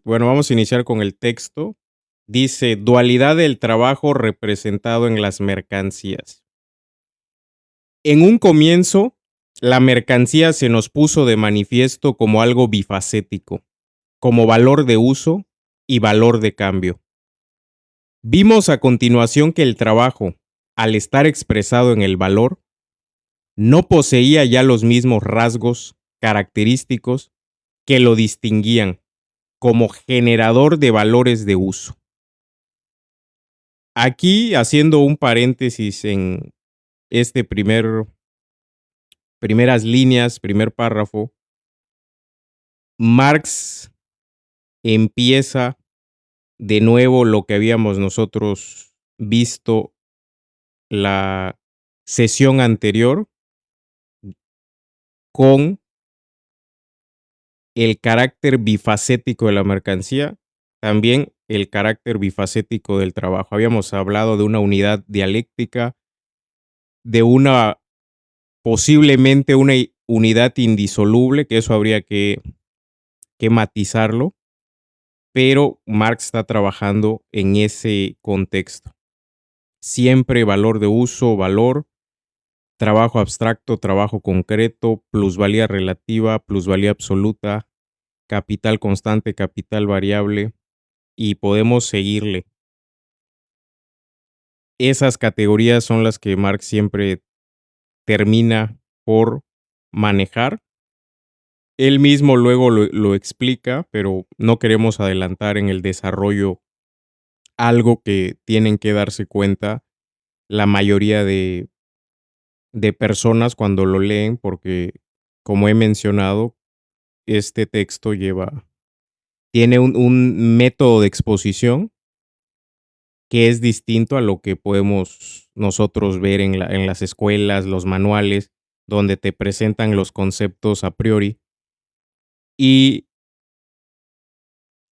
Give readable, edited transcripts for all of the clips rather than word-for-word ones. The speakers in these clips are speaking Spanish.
Bueno, vamos a iniciar con el texto. Dice, dualidad del trabajo representado en las mercancías. En un comienzo, la mercancía se nos puso de manifiesto como algo bifacético, como valor de uso y valor de cambio. Vimos a continuación que el trabajo, al estar expresado en el valor, no poseía ya los mismos rasgos característicos que lo distinguían como generador de valores de uso. Aquí, haciendo un paréntesis en este primeras líneas, primer párrafo, Marx empieza de nuevo lo que habíamos nosotros visto la sesión anterior con el carácter bifacético de la mercancía, también el carácter bifacético del trabajo. Habíamos hablado de una unidad dialéctica, de una posiblemente una unidad indisoluble, que eso habría que matizarlo, pero Marx está trabajando en ese contexto. Siempre valor de uso, valor, trabajo abstracto, trabajo concreto, plusvalía relativa, plusvalía absoluta, capital constante, capital variable, y podemos seguirle. Esas categorías son las que Marx siempre termina por manejar. Él mismo luego lo explica, pero no queremos adelantar en el desarrollo algo que tienen que darse cuenta la mayoría de personas cuando lo leen, porque como he mencionado, este texto tiene un método de exposición que es distinto a lo que podemos nosotros ver en las escuelas, los manuales, donde te presentan los conceptos a priori y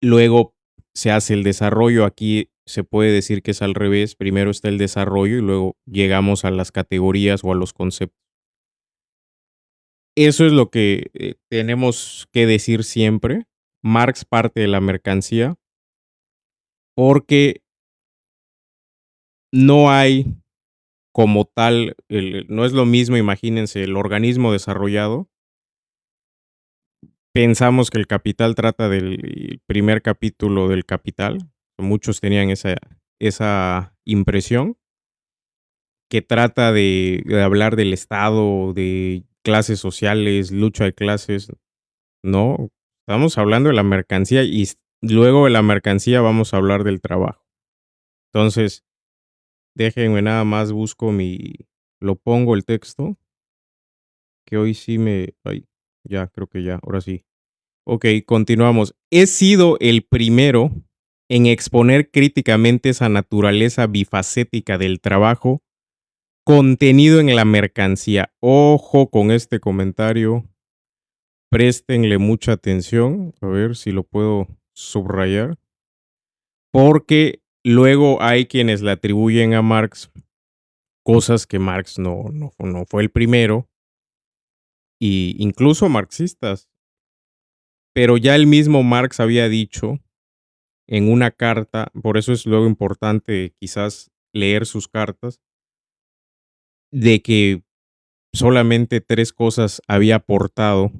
luego se hace el desarrollo. Aquí se puede decir que es al revés. Primero está el desarrollo y luego llegamos a las categorías o a los conceptos. Eso es lo que tenemos que decir siempre. Marx parte de la mercancía porque no hay como tal, no es lo mismo, imagínense, el organismo desarrollado. Pensamos que el Capital trata del primer capítulo del Capital. Muchos tenían esa impresión, que trata de hablar del Estado, de clases sociales, lucha de clases. No, estamos hablando de la mercancía y luego de la mercancía vamos a hablar del trabajo. Entonces, déjenme nada más lo pongo el texto, que hoy sí ya, creo que ya, ahora sí. Ok, continuamos. He sido el primero en exponer críticamente esa naturaleza bifacética del trabajo contenido en la mercancía. Ojo con este comentario, préstenle mucha atención, a ver si lo puedo subrayar, porque luego hay quienes le atribuyen a Marx cosas que Marx no fue el primero, y incluso marxistas, pero ya el mismo Marx había dicho en una carta, por eso es luego importante quizás leer sus cartas, de que solamente 3 cosas había aportado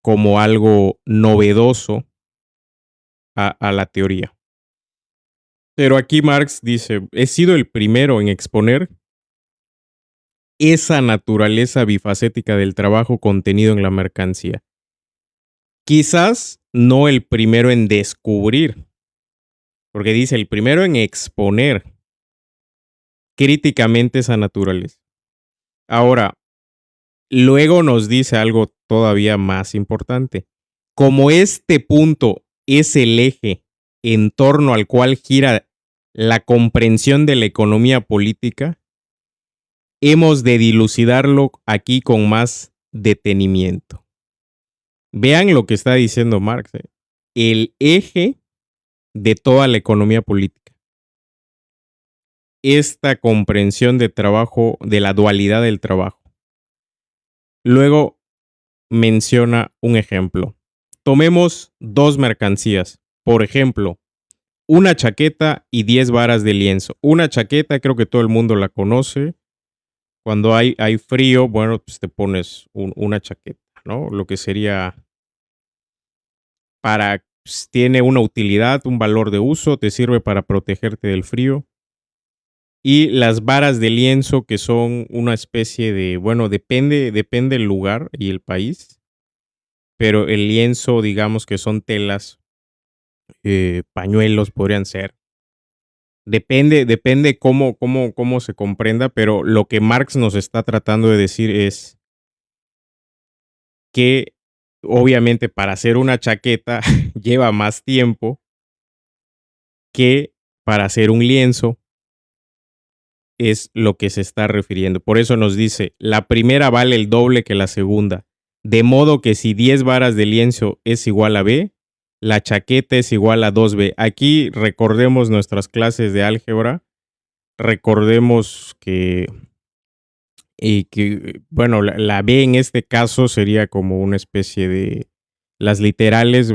como algo novedoso a la teoría. Pero aquí Marx dice, he sido el primero en exponer esa naturaleza bifacética del trabajo contenido en la mercancía. Quizás no el primero en descubrir, porque dice el primero en exponer críticamente esa naturaleza. Ahora, luego nos dice algo todavía más importante. Como este punto es el eje en torno al cual gira la comprensión de la economía política, hemos de dilucidarlo aquí con más detenimiento. Vean lo que está diciendo Marx. El eje de toda la economía política. Esta comprensión de trabajo, de la dualidad del trabajo. Luego menciona un ejemplo. tomemos dos mercancías. Por ejemplo, una chaqueta y 10 varas de lienzo. Una chaqueta, creo que todo el mundo la conoce. Cuando hay frío, bueno, pues te pones una chaqueta, ¿no? Lo que sería pues, tiene una utilidad, un valor de uso, te sirve para protegerte del frío. Y las varas de lienzo, que son una especie de, bueno, depende el lugar y el país, pero el lienzo, digamos que son telas, pañuelos podrían ser. Depende cómo se comprenda, pero lo que Marx nos está tratando de decir es que obviamente para hacer una chaqueta lleva más tiempo que para hacer un lienzo, es lo que se está refiriendo. Por eso nos dice, la primera vale el doble que la segunda, de modo que si 10 varas de lienzo es igual a B, la chaqueta es igual a 2B. Aquí recordemos nuestras clases de álgebra, recordemos que bueno, la B en este caso sería como una especie de, las literales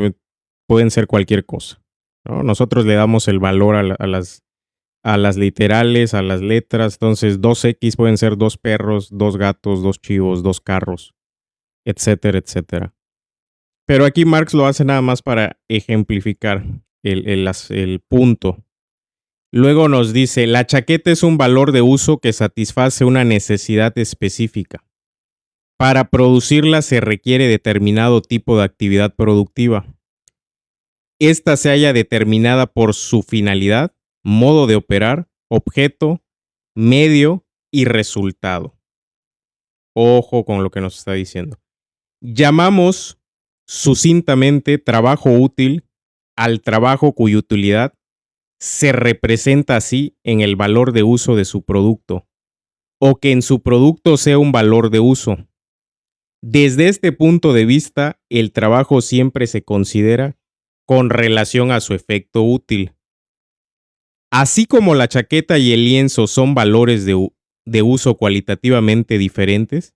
pueden ser cualquier cosa, ¿no? Nosotros le damos el valor a las literales, a las letras. Entonces 2X pueden ser 2 perros, 2 gatos, 2 chivos, 2 carros, etcétera, etcétera. Pero aquí Marx lo hace nada más para ejemplificar el punto. Luego nos dice, la chaqueta es un valor de uso que satisface una necesidad específica. Para producirla se requiere determinado tipo de actividad productiva. Esta se halla determinada por su finalidad, modo de operar, objeto, medio y resultado. Ojo con lo que nos está diciendo. Llamamos sucintamente trabajo útil al trabajo cuya utilidad se representa así en el valor de uso de su producto, o que en su producto sea un valor de uso. Desde este punto de vista, el trabajo siempre se considera con relación a su efecto útil. Así como la chaqueta y el lienzo son valores de uso cualitativamente diferentes,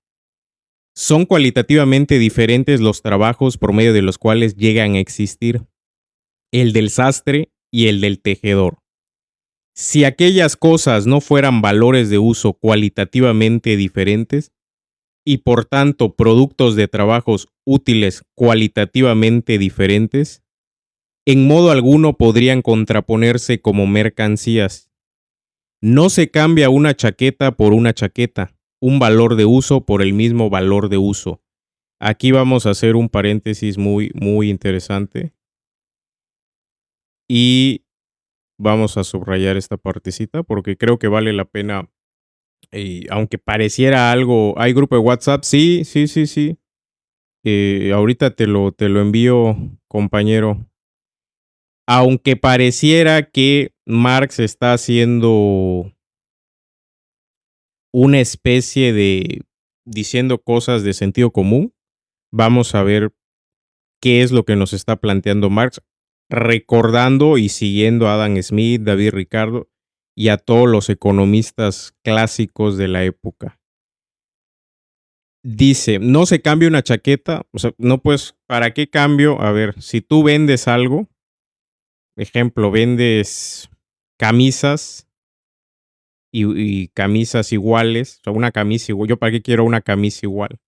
son cualitativamente diferentes los trabajos por medio de los cuales llegan a existir, el del sastre y el del tejedor. Si aquellas cosas no fueran valores de uso cualitativamente diferentes, y por tanto productos de trabajos útiles cualitativamente diferentes, en modo alguno podrían contraponerse como mercancías. No se cambia una chaqueta por una chaqueta, un valor de uso por el mismo valor de uso. Aquí vamos a hacer un paréntesis muy, muy interesante y vamos a subrayar esta partecita porque creo que vale la pena. Aunque pareciera algo, ¿hay grupo de WhatsApp? Sí. Ahorita te lo envío, compañero. Aunque pareciera que Marx está haciendo una especie de diciendo cosas de sentido común, vamos a ver qué es lo que nos está planteando Marx, recordando y siguiendo a Adam Smith, David Ricardo y a todos los economistas clásicos de la época. Dice, no se cambia una chaqueta, o sea, no pues, ¿para qué cambio? A ver, si tú vendes algo, ejemplo, vendes camisas y camisas iguales, o sea, una camisa igual, ¿yo para qué quiero una camisa igual?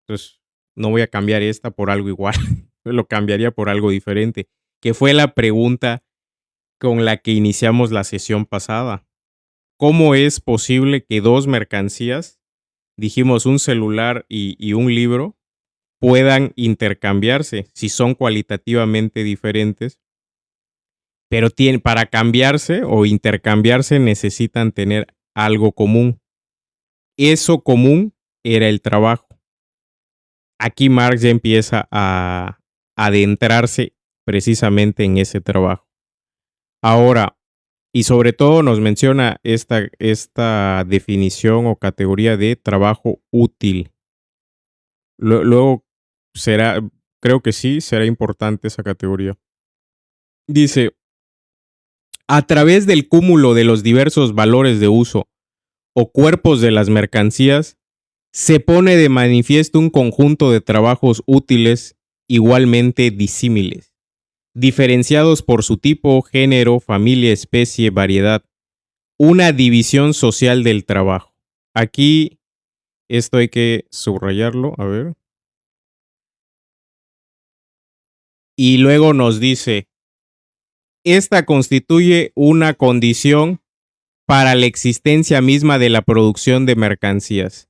Entonces, no voy a cambiar esta por algo igual, lo cambiaría por algo diferente, que fue la pregunta con la que iniciamos la sesión pasada. ¿Cómo es posible que dos mercancías, dijimos un celular y un libro, puedan intercambiarse si son cualitativamente diferentes? Pero para cambiarse o intercambiarse necesitan tener algo común. Eso común era el trabajo. Aquí Marx ya empieza a adentrarse precisamente en ese trabajo. Ahora, y sobre todo nos menciona esta definición o categoría de trabajo útil. Luego creo que sí, será importante esa categoría. Dice, a través del cúmulo de los diversos valores de uso o cuerpos de las mercancías, se pone de manifiesto un conjunto de trabajos útiles igualmente disímiles, diferenciados por su tipo, género, familia, especie, variedad. Una división social del trabajo. Aquí esto hay que subrayarlo, a ver. Y luego nos dice, esta constituye una condición para la existencia misma de la producción de mercancías.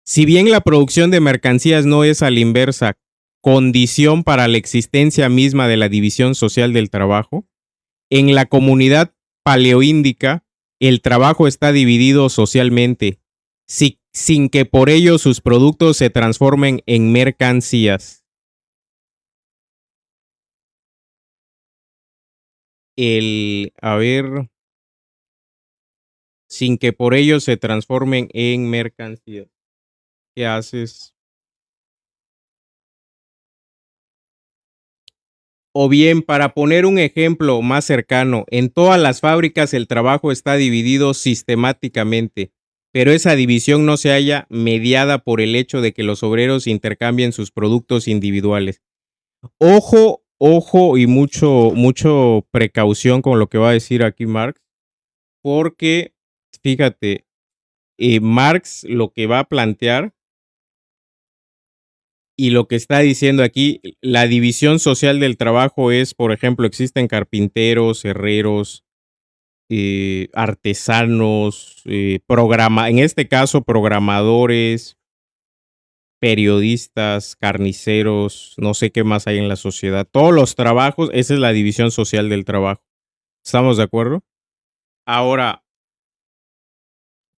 Si bien la producción de mercancías no es a la inversa condición para la existencia misma de la división social del trabajo, en la comunidad paleoíndica el trabajo está dividido socialmente, sin que por ello sus productos se transformen en mercancías. A ver, sin que por ello se transformen en mercancías. ¿Qué haces? O bien, para poner un ejemplo más cercano, en todas las fábricas el trabajo está dividido sistemáticamente, pero esa división no se halla mediada por el hecho de que los obreros intercambien sus productos individuales. Ojo, ojo y mucho precaución con lo que va a decir aquí Marx, porque fíjate, Marx lo que va a plantear y lo que está diciendo aquí, la división social del trabajo es, por ejemplo, existen carpinteros, herreros, artesanos, en este caso programadores, periodistas, carniceros, no sé qué más hay en la sociedad. Todos los trabajos, esa es la división social del trabajo. ¿Estamos de acuerdo? Ahora,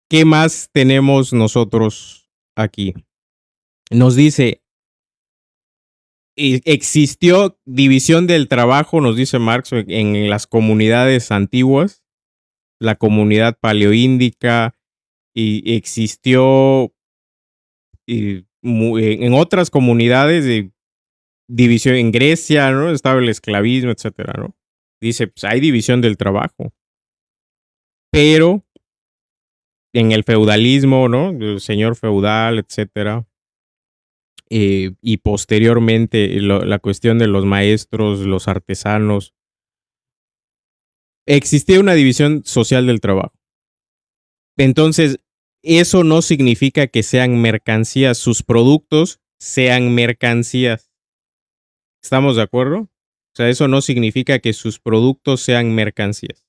¿qué más tenemos nosotros aquí? Nos dice, existió división del trabajo, nos dice Marx, en las comunidades antiguas, la comunidad paleoíndica, y existió en otras comunidades de división en Grecia, ¿no? Estaba el esclavismo, etcétera, ¿no? Dice, pues hay división del trabajo, pero en el feudalismo, ¿no? El señor feudal, etcétera, y posteriormente la cuestión de los maestros, los artesanos, existía una división social del trabajo. Entonces, eso no significa que sean mercancías, sus productos sean mercancías. ¿Estamos de acuerdo? O sea, eso no significa que sus productos sean mercancías.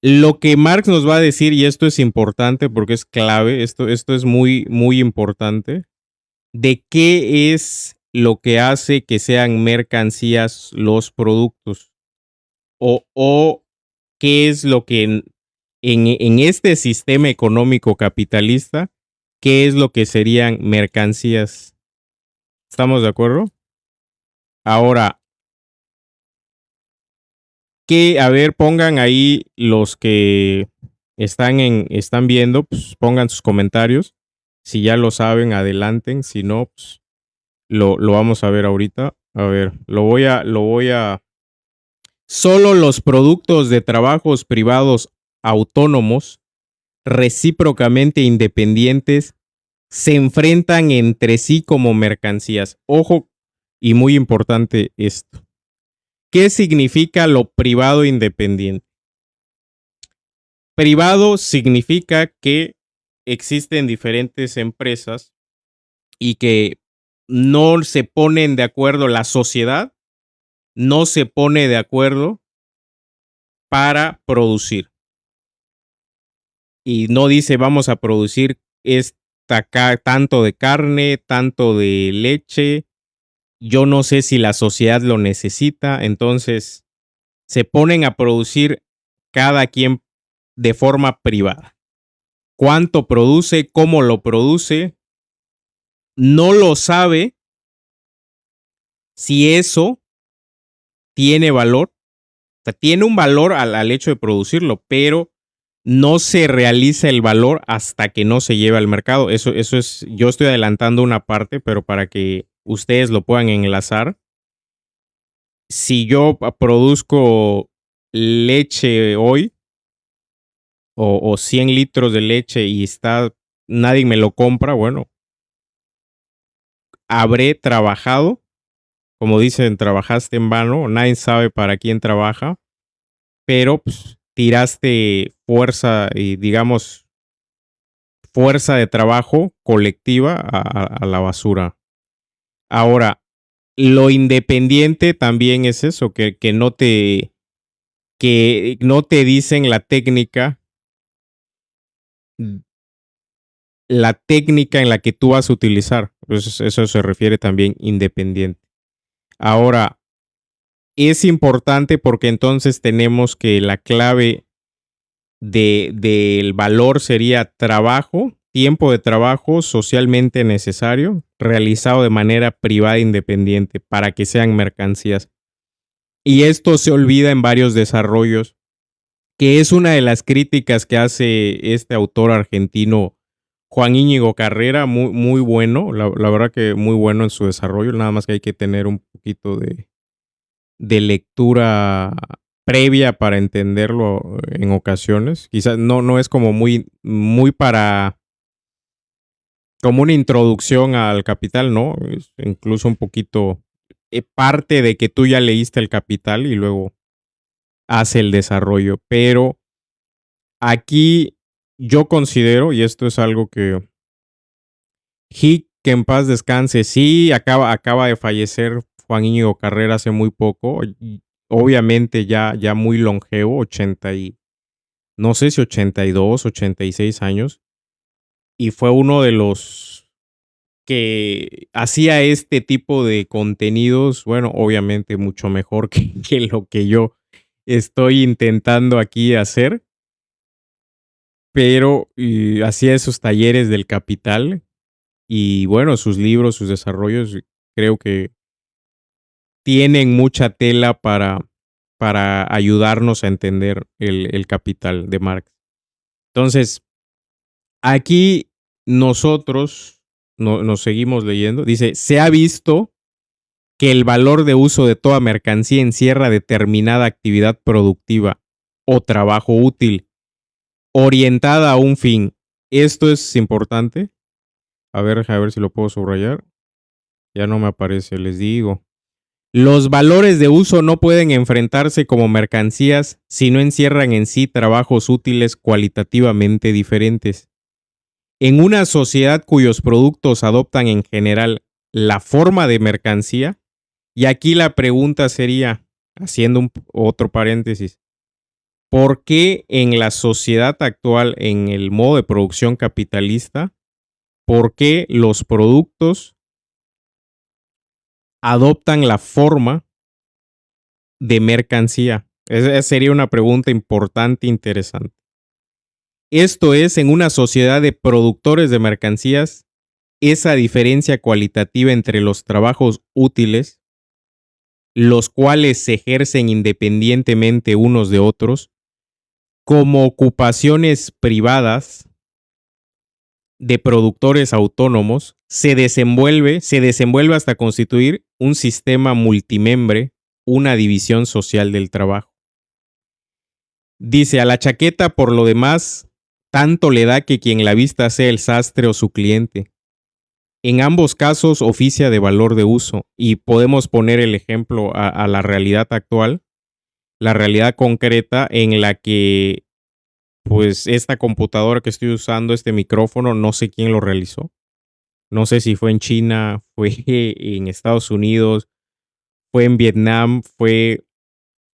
Lo que Marx nos va a decir, y esto es importante porque es clave, esto es muy importante, de qué es lo que hace que sean mercancías los productos, o qué es lo que en este sistema económico capitalista, qué es lo que serían mercancías. ¿Estamos de acuerdo? Ahora, a ver, pongan ahí los que están viendo, pues pongan sus comentarios. Si ya lo saben, adelanten. Si no, pues lo vamos a ver ahorita. A ver, lo voy a. Solo los productos de trabajos privados autónomos, recíprocamente independientes, se enfrentan entre sí como mercancías. Ojo, y muy importante esto. ¿Qué significa lo privado independiente? Privado significa que existen diferentes empresas y que no se ponen de acuerdo, la sociedad no se pone de acuerdo para producir. Y no dice vamos a producir tanto de carne, tanto de leche. Yo no sé si la sociedad lo necesita, entonces se ponen a producir cada quien de forma privada. ¿Cuánto produce? ¿Cómo lo produce? No lo sabe si eso tiene valor. O sea, tiene un valor al hecho de producirlo, pero no se realiza el valor hasta que no se lleva al mercado. Eso es, yo estoy adelantando una parte, pero para que ustedes lo puedan enlazar. Si yo produzco leche hoy o 100 litros de leche y nadie me lo compra, bueno, habré trabajado como dicen, trabajaste en vano, nadie sabe para quién trabaja, pero pues, tiraste fuerza y digamos fuerza de trabajo colectiva a la basura. Ahora, lo independiente también es eso, que no te dicen la técnica en la que tú vas a utilizar. Eso se refiere también independiente. Ahora, es importante porque entonces tenemos que la clave del valor sería trabajo, tiempo de trabajo socialmente necesario, realizado de manera privada e independiente para que sean mercancías. Y esto se olvida en varios desarrollos, que es una de las críticas que hace este autor argentino Juan Íñigo Carrera, muy bueno, la verdad que muy bueno en su desarrollo, nada más que hay que tener un poquito de lectura previa para entenderlo en ocasiones. Quizás no es como muy para, como una introducción al Capital, ¿no? Es incluso un poquito parte de que tú ya leíste el Capital y luego hace el desarrollo. Pero aquí yo considero, y esto es algo que Hick, que en paz descanse, sí, acaba de fallecer Juan Íñigo Carrera hace muy poco, y obviamente ya muy longevo, no sé si 82, 86 años, y fue uno de los que hacía este tipo de contenidos, bueno, obviamente mucho mejor que lo que yo estoy intentando aquí hacer, pero hacía esos talleres del Capital y bueno, sus libros, sus desarrollos, creo que tienen mucha tela para ayudarnos a entender el Capital de Marx. Entonces, aquí nosotros nos seguimos leyendo. Dice, se ha visto que el valor de uso de toda mercancía encierra determinada actividad productiva o trabajo útil orientada a un fin. Esto es importante. A ver si lo puedo subrayar. Ya no me aparece, les digo. Los valores de uso no pueden enfrentarse como mercancías si no encierran en sí trabajos útiles cualitativamente diferentes. En una sociedad cuyos productos adoptan en general la forma de mercancía, y aquí la pregunta sería, haciendo otro paréntesis, ¿por qué en la sociedad actual, en el modo de producción capitalista, por qué los productos adoptan la forma de mercancía? Esa sería una pregunta importante e interesante. Esto es, en una sociedad de productores de mercancías, esa diferencia cualitativa entre los trabajos útiles, los cuales se ejercen independientemente unos de otros, como ocupaciones privadas de productores autónomos, se desenvuelve hasta constituir un sistema multimembre, una división social del trabajo. Dice, a la chaqueta, por lo demás, tanto le da que quien la vista sea el sastre o su cliente. En ambos casos oficia de valor de uso, y podemos poner el ejemplo a la realidad actual, la realidad concreta en la que pues esta computadora que estoy usando, este micrófono, no sé quién lo realizó. No sé si fue en China, fue en Estados Unidos, fue en Vietnam, fue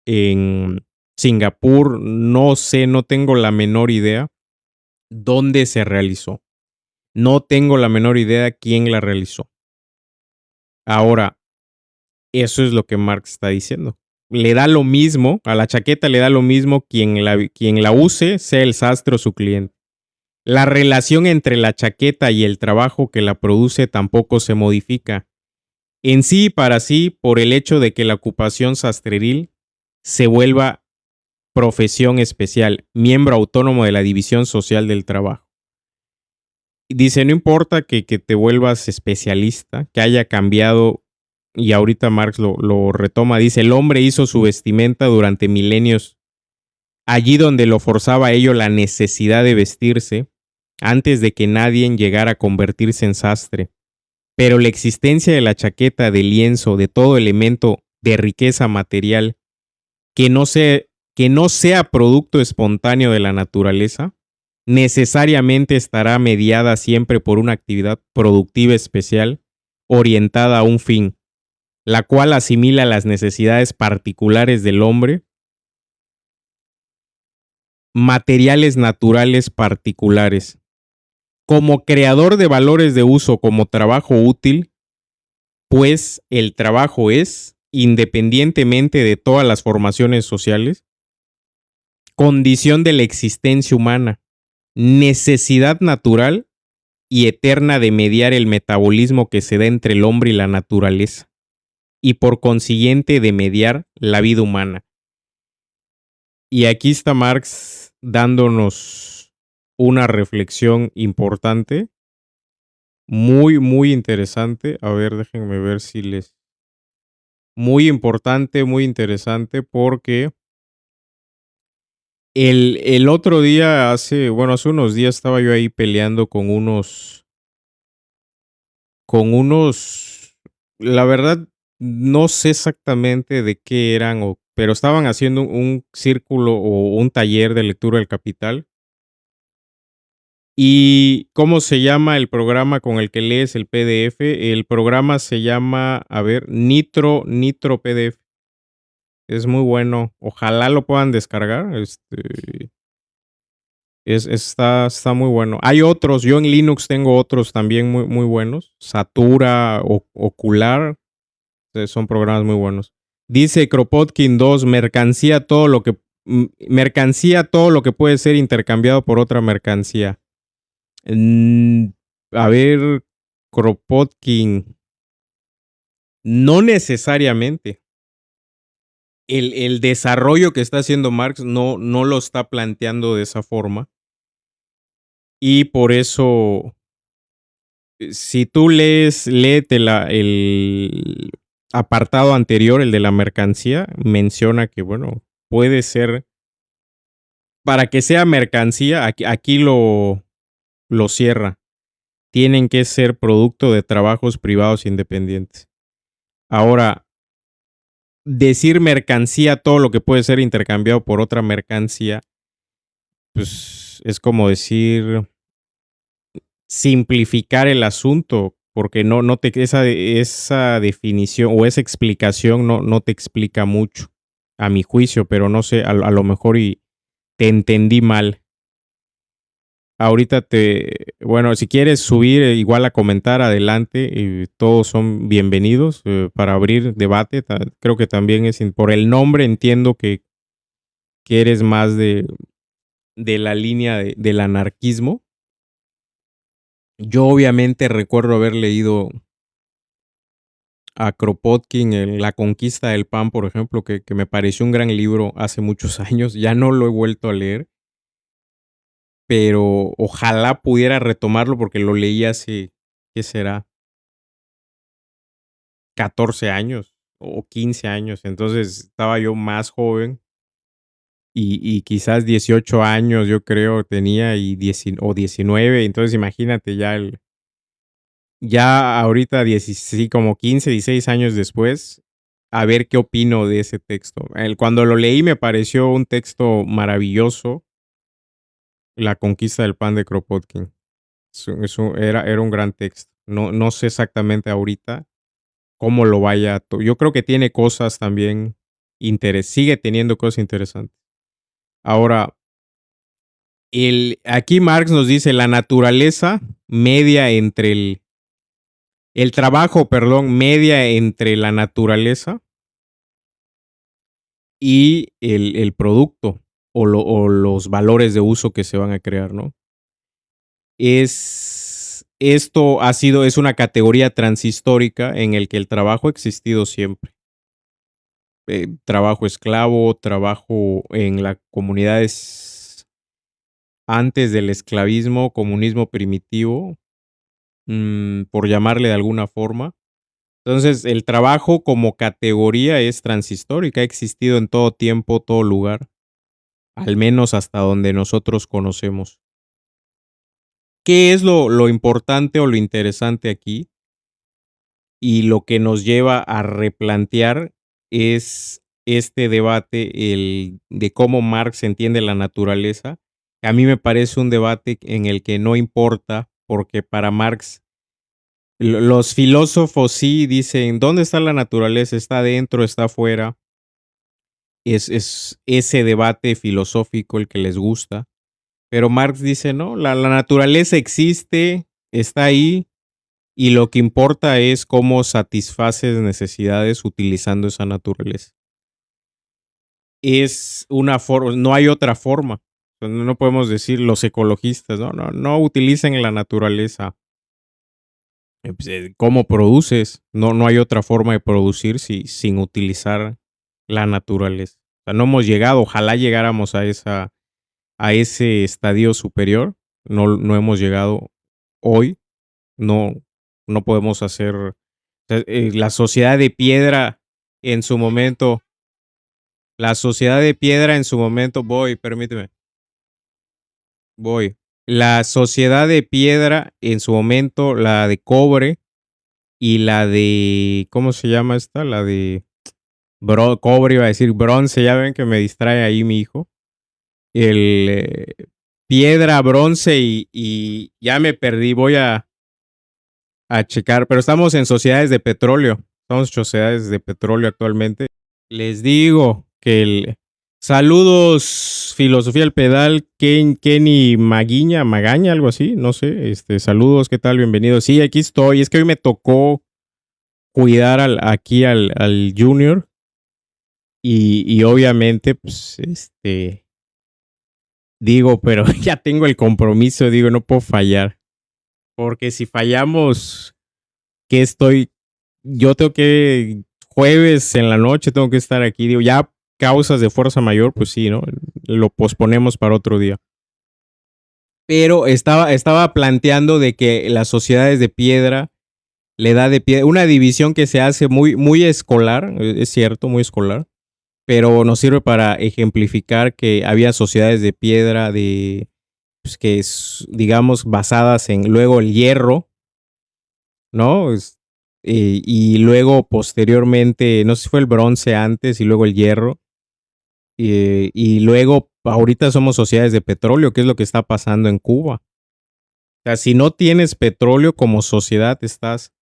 en Singapur, no sé, no tengo la menor idea dónde se realizó. No tengo la menor idea quién la realizó. Ahora, eso es lo que Marx está diciendo. Le da lo mismo, a la chaqueta le da lo mismo quien la use, sea el sastre o su cliente. La relación entre la chaqueta y el trabajo que la produce tampoco se modifica. En sí y para sí, por el hecho de que la ocupación sastreril se vuelva profesión especial, miembro autónomo de la división social del trabajo. Dice, no importa que te vuelvas especialista, que haya cambiado, y ahorita Marx lo retoma, dice, el hombre hizo su vestimenta durante milenios, allí donde lo forzaba a ello la necesidad de vestirse, antes de que nadie llegara a convertirse en sastre. pero la existencia de la chaqueta, del lienzo, de todo elemento de riqueza material que no sea producto espontáneo de la naturaleza, necesariamente estará mediada siempre por una actividad productiva especial orientada a un fin, la cual asimila las necesidades particulares del hombre, materiales naturales particulares. Como creador de valores de uso como trabajo útil, pues el trabajo es, independientemente de todas las formaciones sociales, condición de la existencia humana, necesidad natural y eterna de mediar el metabolismo que se da entre el hombre y la naturaleza, y por consiguiente de mediar la vida humana. Y aquí está Marx dándonos una reflexión importante, muy, muy interesante. A ver, déjenme ver si les... Muy importante, muy interesante, porque el otro día, hace unos días estaba yo ahí peleando con unos, la verdad, no sé exactamente de qué eran, pero estaban haciendo un círculo o un taller de lectura del Capital. ¿Y cómo se llama el programa con el que lees el PDF? El programa se llama, a ver, Nitro PDF. Es muy bueno. Ojalá lo puedan descargar. Está muy bueno. Hay otros, yo en Linux tengo otros también muy, muy buenos. Satura, Ocular, son programas muy buenos. Dice Kropotkin 2, mercancía, todo lo que puede ser intercambiado por otra mercancía. Mm, a ver, Kropotkin, no necesariamente. El desarrollo que está haciendo Marx no lo está planteando de esa forma. Y por eso, si tú léete el apartado anterior, el de la mercancía, menciona que, bueno, puede ser, para que sea mercancía, aquí lo cierra. Tienen que ser producto de trabajos privados independientes. Ahora, decir mercancía, todo lo que puede ser intercambiado por otra mercancía, pues es como decir simplificar el asunto, porque esa definición o esa explicación no te explica mucho, a mi juicio, pero no sé, a lo mejor y te entendí mal. Ahorita bueno, si quieres subir igual a comentar adelante, todos son bienvenidos para abrir debate. Creo que también por el nombre entiendo que eres más de la línea del anarquismo. Yo obviamente recuerdo haber leído a Kropotkin en La conquista del pan, por ejemplo, que me pareció un gran libro hace muchos años. Ya no lo he vuelto a leer, pero ojalá pudiera retomarlo porque lo leí hace, ¿qué será? 14 años o 15 años. Entonces estaba yo más joven y quizás 18 años yo creo tenía o 19. Entonces imagínate ya ahorita sí, como 15, 16 años después, a ver qué opino de ese texto. Cuando lo leí me pareció un texto maravilloso, La conquista del pan de Kropotkin. Era un gran texto. No sé exactamente ahorita cómo lo vaya. Yo creo que tiene cosas también sigue teniendo cosas interesantes. Ahora, aquí Marx nos dice la naturaleza media entre el trabajo, perdón, media entre la naturaleza y el producto o los valores de uso que se van a crear, ¿no? Es una categoría transhistórica en el que el trabajo ha existido siempre. Trabajo esclavo, trabajo en las comunidades antes del esclavismo, comunismo primitivo, por llamarle de alguna forma. Entonces, el trabajo como categoría es transhistórica, ha existido en todo tiempo, todo lugar, al menos hasta donde nosotros conocemos. ¿Qué es lo importante o lo interesante aquí? y lo que nos lleva a replantear es este debate, el de cómo Marx entiende la naturaleza. A mí me parece un debate en el que no importa, porque para Marx los filósofos sí dicen, ¿dónde está la naturaleza? ¿Está adentro? ¿Está afuera? Es ese debate filosófico el que les gusta. Pero Marx dice, no, la naturaleza existe, está ahí, y lo que importa es cómo satisfaces necesidades utilizando esa naturaleza. Es una forma, no hay otra forma. No podemos decir los ecologistas, no utilicen la naturaleza. Pues, ¿cómo produces? No hay otra forma de producir sin utilizar la naturaleza. O sea, no hemos llegado, ojalá llegáramos a ese estadio superior. No hemos llegado hoy. No, no podemos hacer. O sea, la sociedad de piedra en su momento. La sociedad de piedra en su momento. Permíteme. La sociedad de piedra en su momento, la de cobre y la de. ¿Cómo se llama esta? La de cobre, iba a decir bronce. Ya ven que me distrae ahí mi hijo. El piedra, bronce y ya me perdí. Voy a checar, pero estamos en sociedades de petróleo. Estamos en sociedades de petróleo actualmente. Les digo que saludos, Filosofía al Pedal, Kenny Magaña, algo así, no sé. Saludos, ¿qué tal? Bienvenidos. Sí, aquí estoy. Es que hoy me tocó cuidar aquí al Junior. Y obviamente, pues, digo, pero ya tengo el compromiso, digo, no puedo fallar. Porque si fallamos, que yo tengo que, jueves en la noche tengo que estar aquí, digo, ya causas de fuerza mayor, pues sí, ¿no? Lo posponemos para otro día. Pero estaba planteando de que las sociedades de piedra, la edad de piedra, una división que se hace muy escolar, es cierto, muy escolar, pero nos sirve para ejemplificar que había sociedades de piedra pues que es, digamos, basadas en luego el hierro, ¿no? Y luego posteriormente, no sé si fue el bronce antes y luego el hierro. Y luego, ahorita somos sociedades de petróleo, que es lo que está pasando en Cuba. O sea, si no tienes petróleo como sociedad, estás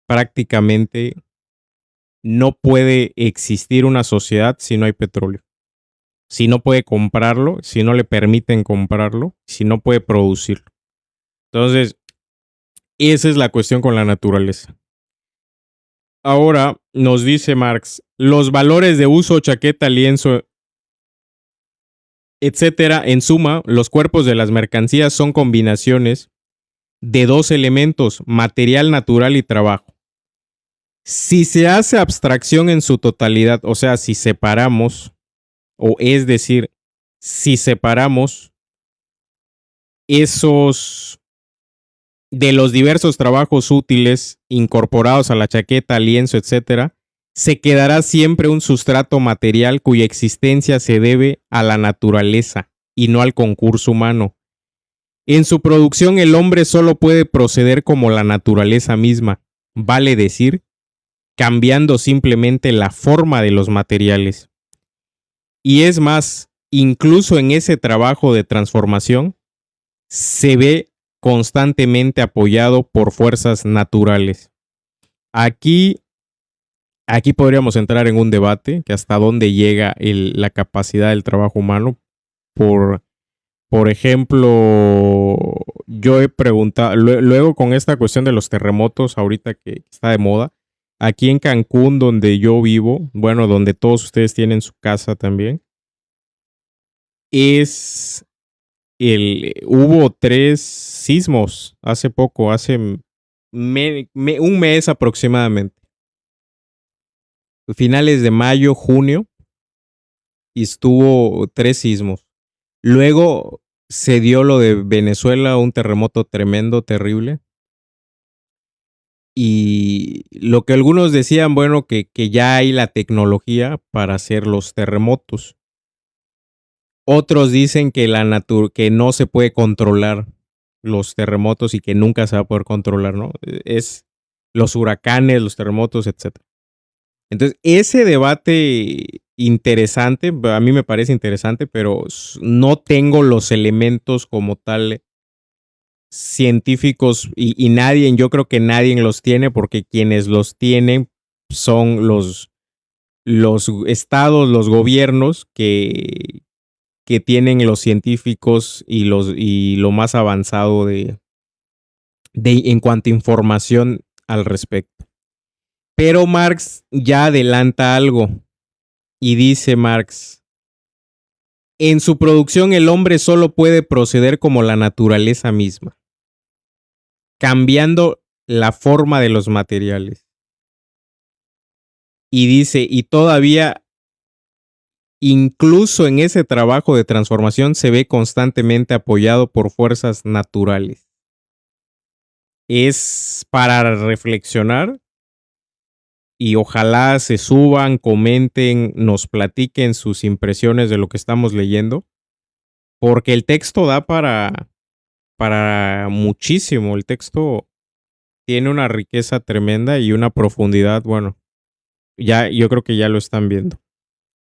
prácticamente, no puede existir una sociedad si no hay petróleo. Si no puede comprarlo, si no le permiten comprarlo, si no puede producirlo. Entonces, esa es la cuestión con la naturaleza. Ahora nos dice Marx, los valores de uso, chaqueta, lienzo, etcétera, en suma, los cuerpos de las mercancías son combinaciones de dos elementos, material natural y trabajo. Si se hace abstracción en su totalidad, o sea, si separamos, o es decir, si separamos esos de los diversos trabajos útiles incorporados a la chaqueta, lienzo, etcétera, se quedará siempre un sustrato material cuya existencia se debe a la naturaleza y no al concurso humano. En su producción el hombre solo puede proceder como la naturaleza misma, vale decir, cambiando simplemente la forma de los materiales. Y es más, incluso en ese trabajo de transformación, se ve constantemente apoyado por fuerzas naturales. Aquí podríamos entrar en un debate que hasta dónde llega la capacidad del trabajo humano. Por ejemplo, yo he preguntado, luego con esta cuestión de los terremotos, ahorita que está de moda, aquí en Cancún, donde yo vivo, bueno, donde todos ustedes tienen su casa también, hubo 3 sismos hace poco, hace un mes aproximadamente. Finales de mayo, junio, y estuvo 3 sismos. Luego se dio lo de Venezuela, un terremoto tremendo, terrible. Y lo que algunos decían, bueno, que ya hay la tecnología para hacer los terremotos. Otros dicen que que no se puede controlar los terremotos y que nunca se va a poder controlar, ¿no? los huracanes, los terremotos, etcétera. Entonces, ese debate interesante, a mí me parece interesante, pero no tengo los elementos como tal científicos y nadie, yo creo que nadie los tiene porque quienes los tienen son los estados, los gobiernos que tienen los científicos y lo más avanzado en cuanto a información al respecto. Pero Marx ya adelanta algo y dice Marx, en su producción el hombre solo puede proceder como la naturaleza misma, cambiando la forma de los materiales. Y dice, y todavía, incluso en ese trabajo de transformación, se ve constantemente apoyado por fuerzas naturales. Es para reflexionar y ojalá se suban, comenten, nos platiquen sus impresiones de lo que estamos leyendo, porque el texto da para muchísimo. El texto tiene una riqueza tremenda y una profundidad, bueno, ya yo creo que ya lo están viendo.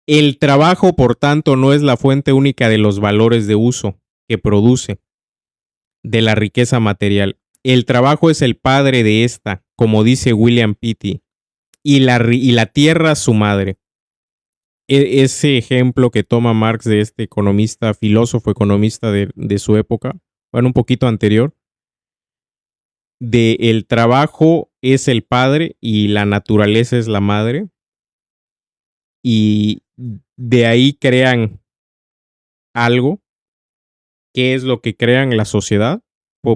El trabajo, por tanto, no es la fuente única de los valores de uso que produce, de la riqueza material. El trabajo es el padre de esta, como dice William Pitty, y la tierra su madre. Ese ejemplo que toma Marx de este economista, filósofo economista de su época, bueno, un poquito anterior, de el trabajo es el padre y la naturaleza es la madre, y de ahí crean algo. ¿Qué es lo que crean la sociedad?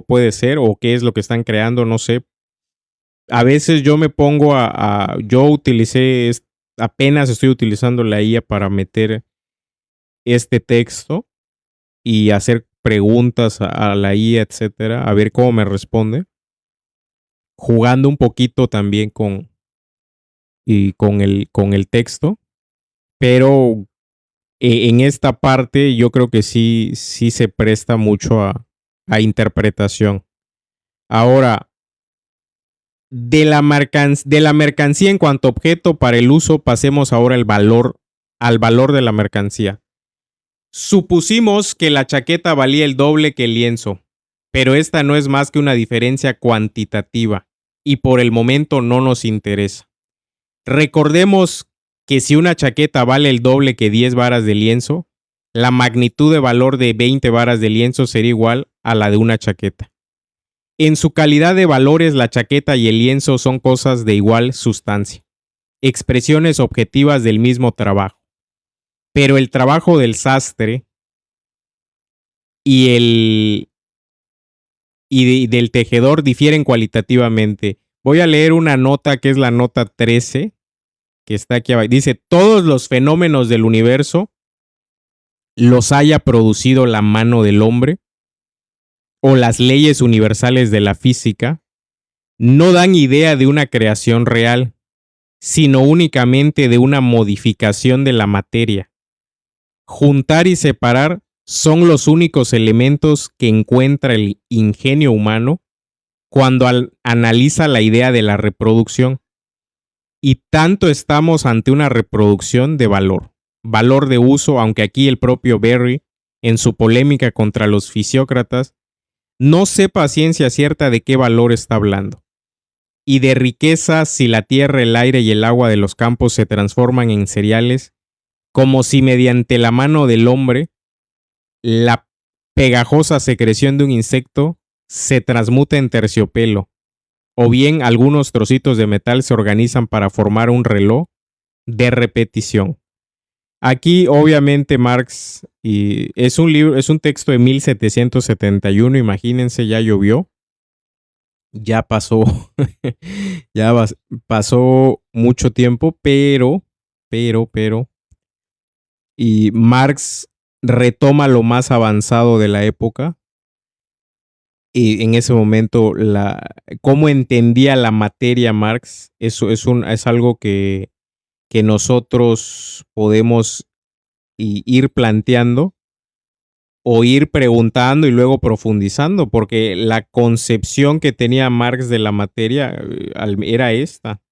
Puede ser, o qué es lo que están creando, no sé. A veces yo me pongo yo utilicé, apenas estoy utilizando la IA para meter este texto y hacer preguntas a la IA, etcétera, a ver cómo me responde, jugando un poquito también con el texto, pero en esta parte yo creo que sí se presta mucho a interpretación. Ahora, de la mercancía en cuanto a objeto para el uso, pasemos ahora al valor de la mercancía. Supusimos que la chaqueta valía el doble que el lienzo, pero esta no es más que una diferencia cuantitativa y por el momento no nos interesa. Recordemos que si una chaqueta vale el doble que 10 varas de lienzo, la magnitud de valor de 20 varas de lienzo sería igual a la de una chaqueta. En su calidad de valores, la chaqueta y el lienzo son cosas de igual sustancia, expresiones objetivas del mismo trabajo. Pero el trabajo del sastre y del tejedor difieren cualitativamente. Voy a leer una nota que es la nota 13, que está aquí abajo. Dice, todos los fenómenos del universo los haya producido la mano del hombre o las leyes universales de la física, no dan idea de una creación real, sino únicamente de una modificación de la materia. Juntar y separar son los únicos elementos que encuentra el ingenio humano cuando analiza la idea de la reproducción. Y tanto estamos ante una reproducción de valor de uso, aunque aquí el propio Berry, en su polémica contra los fisiócratas, no sepa a ciencia cierta de qué valor está hablando. Y de riqueza si la tierra, el aire y el agua de los campos se transforman en cereales, como si mediante la mano del hombre la pegajosa secreción de un insecto se transmuta en terciopelo, o bien algunos trocitos de metal se organizan para formar un reloj de repetición. Aquí obviamente Marx es un texto de 1771, imagínense, ya llovió, ya pasó, pasó mucho tiempo, pero, y Marx retoma lo más avanzado de la época y en ese momento cómo entendía la materia Marx, eso es algo que nosotros podemos ir planteando o ir preguntando y luego profundizando, porque la concepción que tenía Marx de la materia era esta,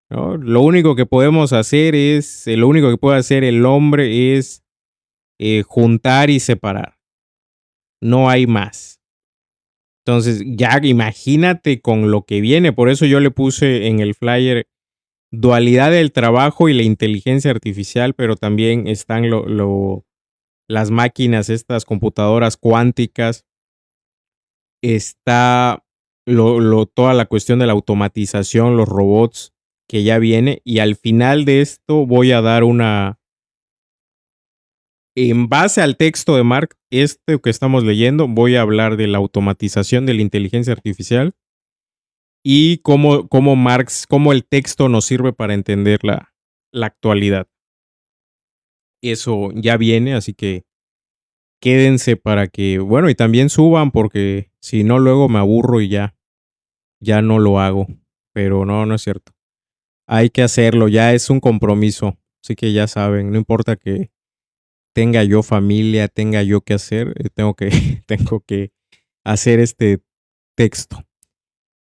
¿no? Lo único que podemos hacer lo único que puede hacer el hombre es juntar y separar, no hay más. Entonces, ya imagínate con lo que viene, por eso yo le puse en el flyer dualidad del trabajo y la inteligencia artificial, pero también están las máquinas, estas computadoras cuánticas, está toda la cuestión de la automatización, los robots que ya viene, y al final de esto voy a dar en base al texto de Marx, que estamos leyendo, voy a hablar de la automatización de la inteligencia artificial y cómo el texto nos sirve para entender la actualidad. Eso ya viene, así que quédense para que, bueno, y también suban, porque si no, luego me aburro y ya no lo hago. Pero no es cierto. Hay que hacerlo, ya es un compromiso. Así que ya saben, no importa que tenga yo familia, tenga yo que hacer, tengo que hacer este texto.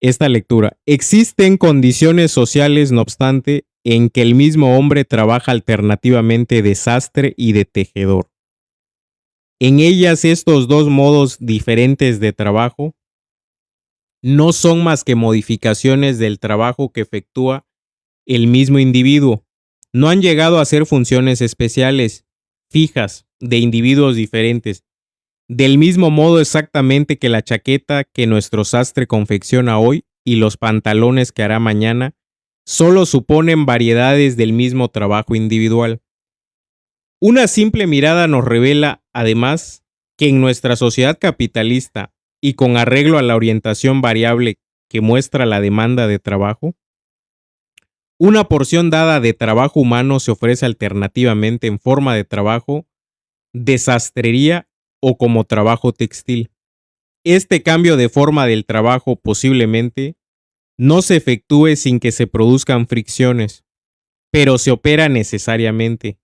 Esta lectura. Existen condiciones sociales, no obstante, en que el mismo hombre trabaja alternativamente de sastre y de tejedor. En ellas estos dos modos diferentes de trabajo no son más que modificaciones del trabajo que efectúa el mismo individuo. No han llegado a ser funciones especiales, fijas, de individuos diferentes. Del mismo modo exactamente que la chaqueta que nuestro sastre confecciona hoy y los pantalones que hará mañana solo suponen variedades del mismo trabajo individual. Una simple mirada nos revela, además, que en nuestra sociedad capitalista y con arreglo a la orientación variable que muestra la demanda de trabajo, una porción dada de trabajo humano se ofrece alternativamente en forma de trabajo de sastrería o como trabajo textil. Este cambio de forma del trabajo posiblemente no se efectúe sin que se produzcan fricciones, pero se opera necesariamente.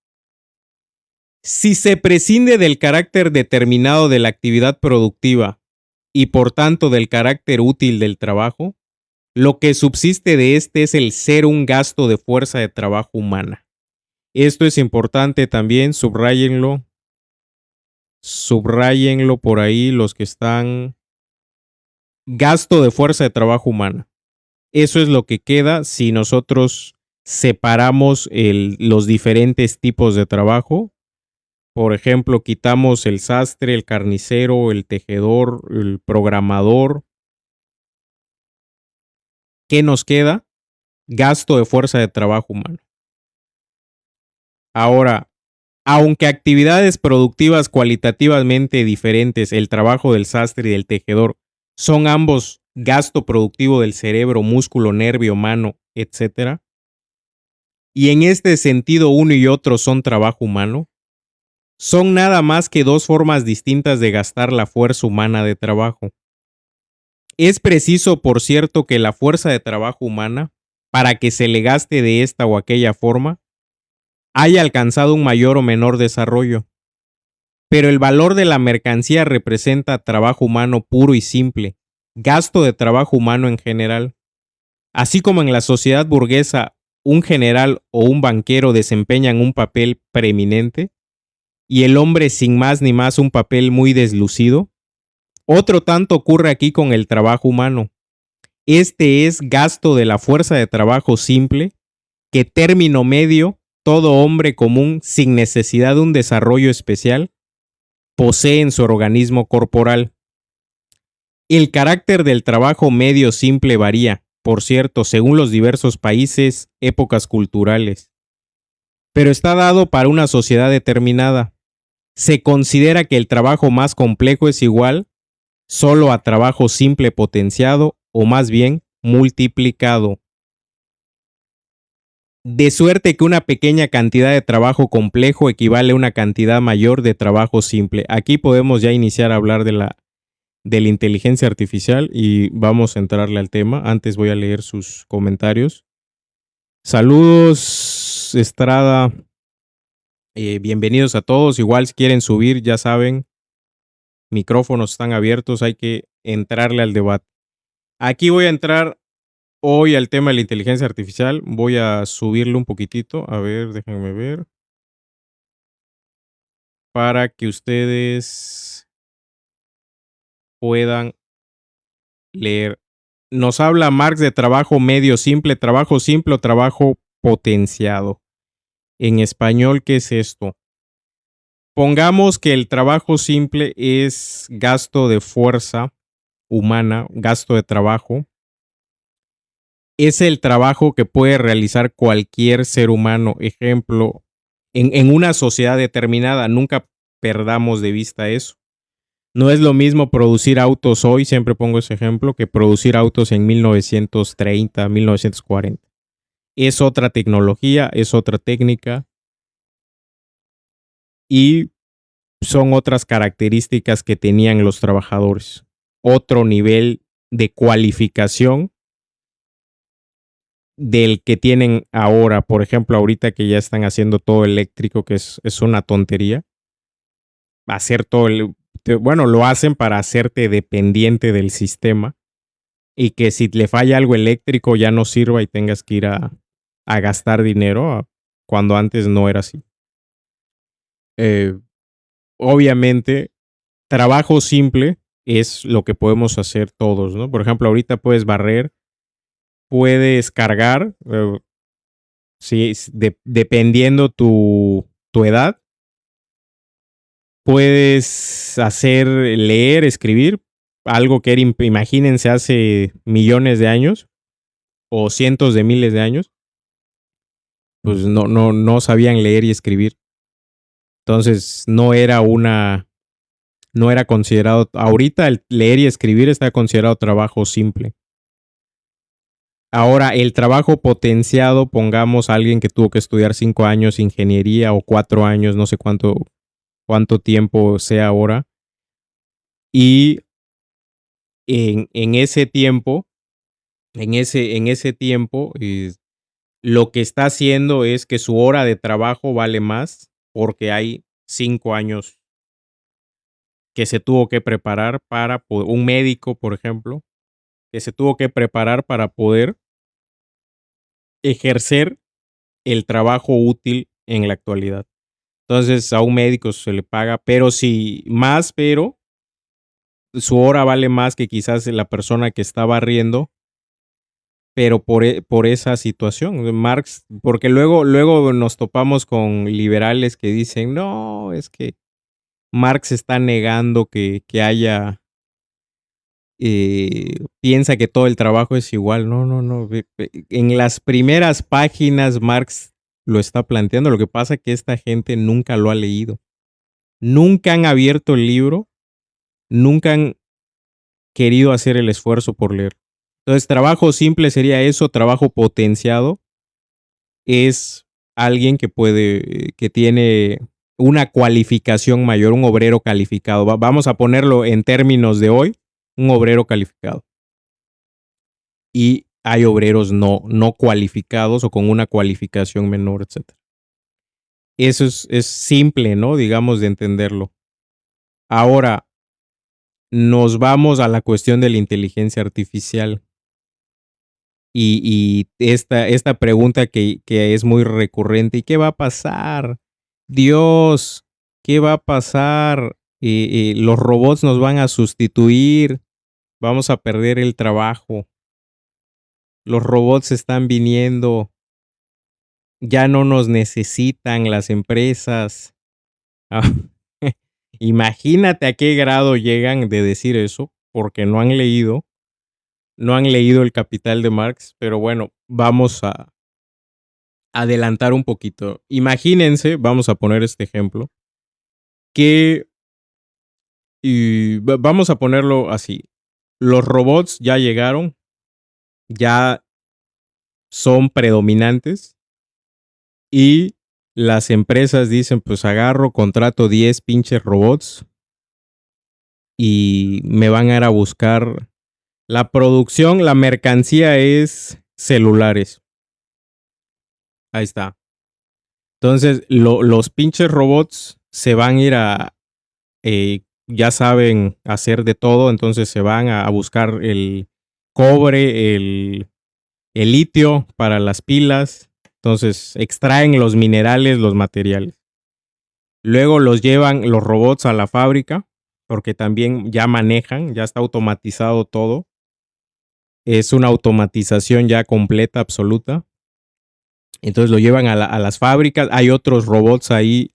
Si se prescinde del carácter determinado de la actividad productiva y por tanto del carácter útil del trabajo, lo que subsiste de este es el ser un gasto de fuerza de trabajo humana. Esto es importante también, subrayenlo por ahí los que están. Gasto de fuerza de trabajo humana. Eso es lo que queda si nosotros separamos los diferentes tipos de trabajo. Por ejemplo, quitamos el sastre, el carnicero, el tejedor, el programador. ¿Qué nos queda? Gasto de fuerza de trabajo humano. Ahora, aunque actividades productivas cualitativamente diferentes, el trabajo del sastre y del tejedor son ambos gasto productivo del cerebro, músculo, nervio, mano, etc. Y en este sentido uno y otro son trabajo humano, son nada más que dos formas distintas de gastar la fuerza humana de trabajo. Es preciso, por cierto, que la fuerza de trabajo humana, para que se le gaste de esta o aquella forma, haya alcanzado un mayor o menor desarrollo. Pero el valor de la mercancía representa trabajo humano puro y simple, gasto de trabajo humano en general. Así como en la sociedad burguesa un general o un banquero desempeñan un papel preeminente y el hombre sin más ni más un papel muy deslucido, otro tanto ocurre aquí con el trabajo humano. Este es gasto de la fuerza de trabajo simple, que término medio, todo hombre común sin necesidad de un desarrollo especial, posee en su organismo corporal. El carácter del trabajo medio simple varía, por cierto, según los diversos países, épocas culturales, pero está dado para una sociedad determinada. Se considera que el trabajo más complejo es igual solo a trabajo simple potenciado o más bien multiplicado. De suerte que una pequeña cantidad de trabajo complejo equivale a una cantidad mayor de trabajo simple. Aquí podemos ya iniciar a hablar de la inteligencia artificial y vamos a entrarle al tema. Antes voy a leer sus comentarios. Saludos, Estrada. Bienvenidos a todos. Igual si quieren subir, ya saben, micrófonos están abiertos, hay que entrarle al debate. Aquí voy a entrar hoy al tema de la inteligencia artificial. Voy a subirle un poquitito. A ver, déjenme ver. Para que ustedes puedan leer. Nos habla Marx de trabajo medio simple, trabajo simple o trabajo potenciado. En español, ¿qué es esto? Pongamos que el trabajo simple es gasto de fuerza humana, gasto de trabajo. Es el trabajo que puede realizar cualquier ser humano. Ejemplo, en una sociedad determinada, nunca perdamos de vista eso. No es lo mismo producir autos hoy, siempre pongo ese ejemplo, que producir autos en 1930, 1940. Es otra tecnología, es otra técnica y son otras características que tenían los trabajadores. Otro nivel de cualificación del que tienen ahora. Por ejemplo, ahorita que ya están haciendo todo eléctrico, que es una tontería. Hacer todo bueno, lo hacen para hacerte dependiente del sistema y que si le falla algo eléctrico ya no sirva y tengas que ir a gastar dinero cuando antes no era así. Eh, Obviamente, trabajo simple es lo que podemos hacer todos, ¿no? Por ejemplo, ahorita puedes barrer, puedes cargar, si, dependiendo tu edad, puedes hacer, leer, escribir, algo que era, imagínense, hace millones de años o cientos de miles de años, pues no sabían leer y escribir. Entonces no era considerado, ahorita el leer y escribir está considerado trabajo simple. Ahora, el trabajo potenciado, pongamos a alguien que tuvo que estudiar 5 años ingeniería o 4 años, no sé cuánto tiempo sea ahora. Y en ese tiempo, lo que está haciendo es que su hora de trabajo vale más porque hay 5 años que se tuvo que preparar para un médico, por ejemplo, que se tuvo que preparar para poder ejercer el trabajo útil en la actualidad. Entonces a un médico se le paga, pero su hora vale más que quizás la persona que está barriendo, pero por esa situación. Marx, porque luego nos topamos con liberales que dicen, no, es que Marx está negando que haya, piensa que todo el trabajo es igual. No. En las primeras páginas Marx lo está planteando. Lo que pasa es que esta gente nunca lo ha leído. Nunca han abierto el libro, nunca han querido hacer el esfuerzo por leer. Entonces, trabajo simple sería eso, trabajo potenciado es alguien que tiene una cualificación mayor, un obrero calificado. Vamos a ponerlo en términos de hoy, un obrero calificado. Y hay obreros no cualificados o con una cualificación menor, etc. Eso es simple, ¿no? Digamos, de entenderlo. Ahora, nos vamos a la cuestión de la inteligencia artificial. Y esta pregunta que es muy recurrente, ¿y qué va a pasar? Dios, ¿qué va a pasar? Los robots nos van a sustituir, vamos a perder el trabajo. Los robots están viniendo, ya no nos necesitan las empresas. Imagínate a qué grado llegan de decir eso, porque no han leído El Capital de Marx, pero bueno, vamos a adelantar un poquito. Imagínense, vamos a poner este ejemplo, que vamos a ponerlo así. Los robots ya llegaron, ya son predominantes y las empresas dicen, pues agarro, contrato 10 pinches robots y me van a ir a buscar. La producción, la mercancía es celulares. Ahí está. Entonces, los pinches robots se van a ir ya saben hacer de todo, entonces se van a buscar el cobre, el litio para las pilas, entonces extraen los minerales, los materiales. Luego los llevan los robots a la fábrica, porque también ya manejan, ya está automatizado todo. Es una automatización ya completa, absoluta. Entonces lo llevan a las fábricas. Hay otros robots ahí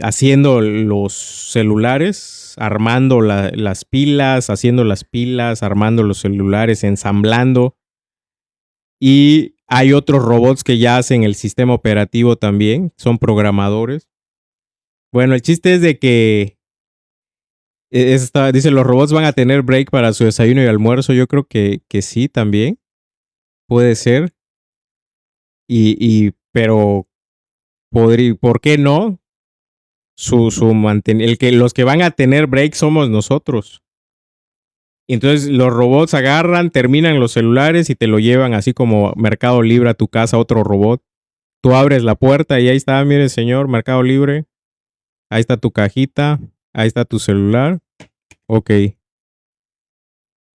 haciendo los celulares, armando las pilas, haciendo las pilas, armando los celulares, ensamblando. Y hay otros robots que ya hacen el sistema operativo también, son programadores. Bueno, el chiste es de que dice, los robots van a tener break para su desayuno y almuerzo. Yo creo que sí, también. Puede ser. Pero ¿por qué no? Los que van a tener break somos nosotros. Entonces los robots agarran, terminan los celulares y te lo llevan así como Mercado Libre a tu casa, otro robot. Tú abres la puerta y ahí está, mire señor, Mercado Libre. Ahí está tu cajita, ahí está tu celular. Ok.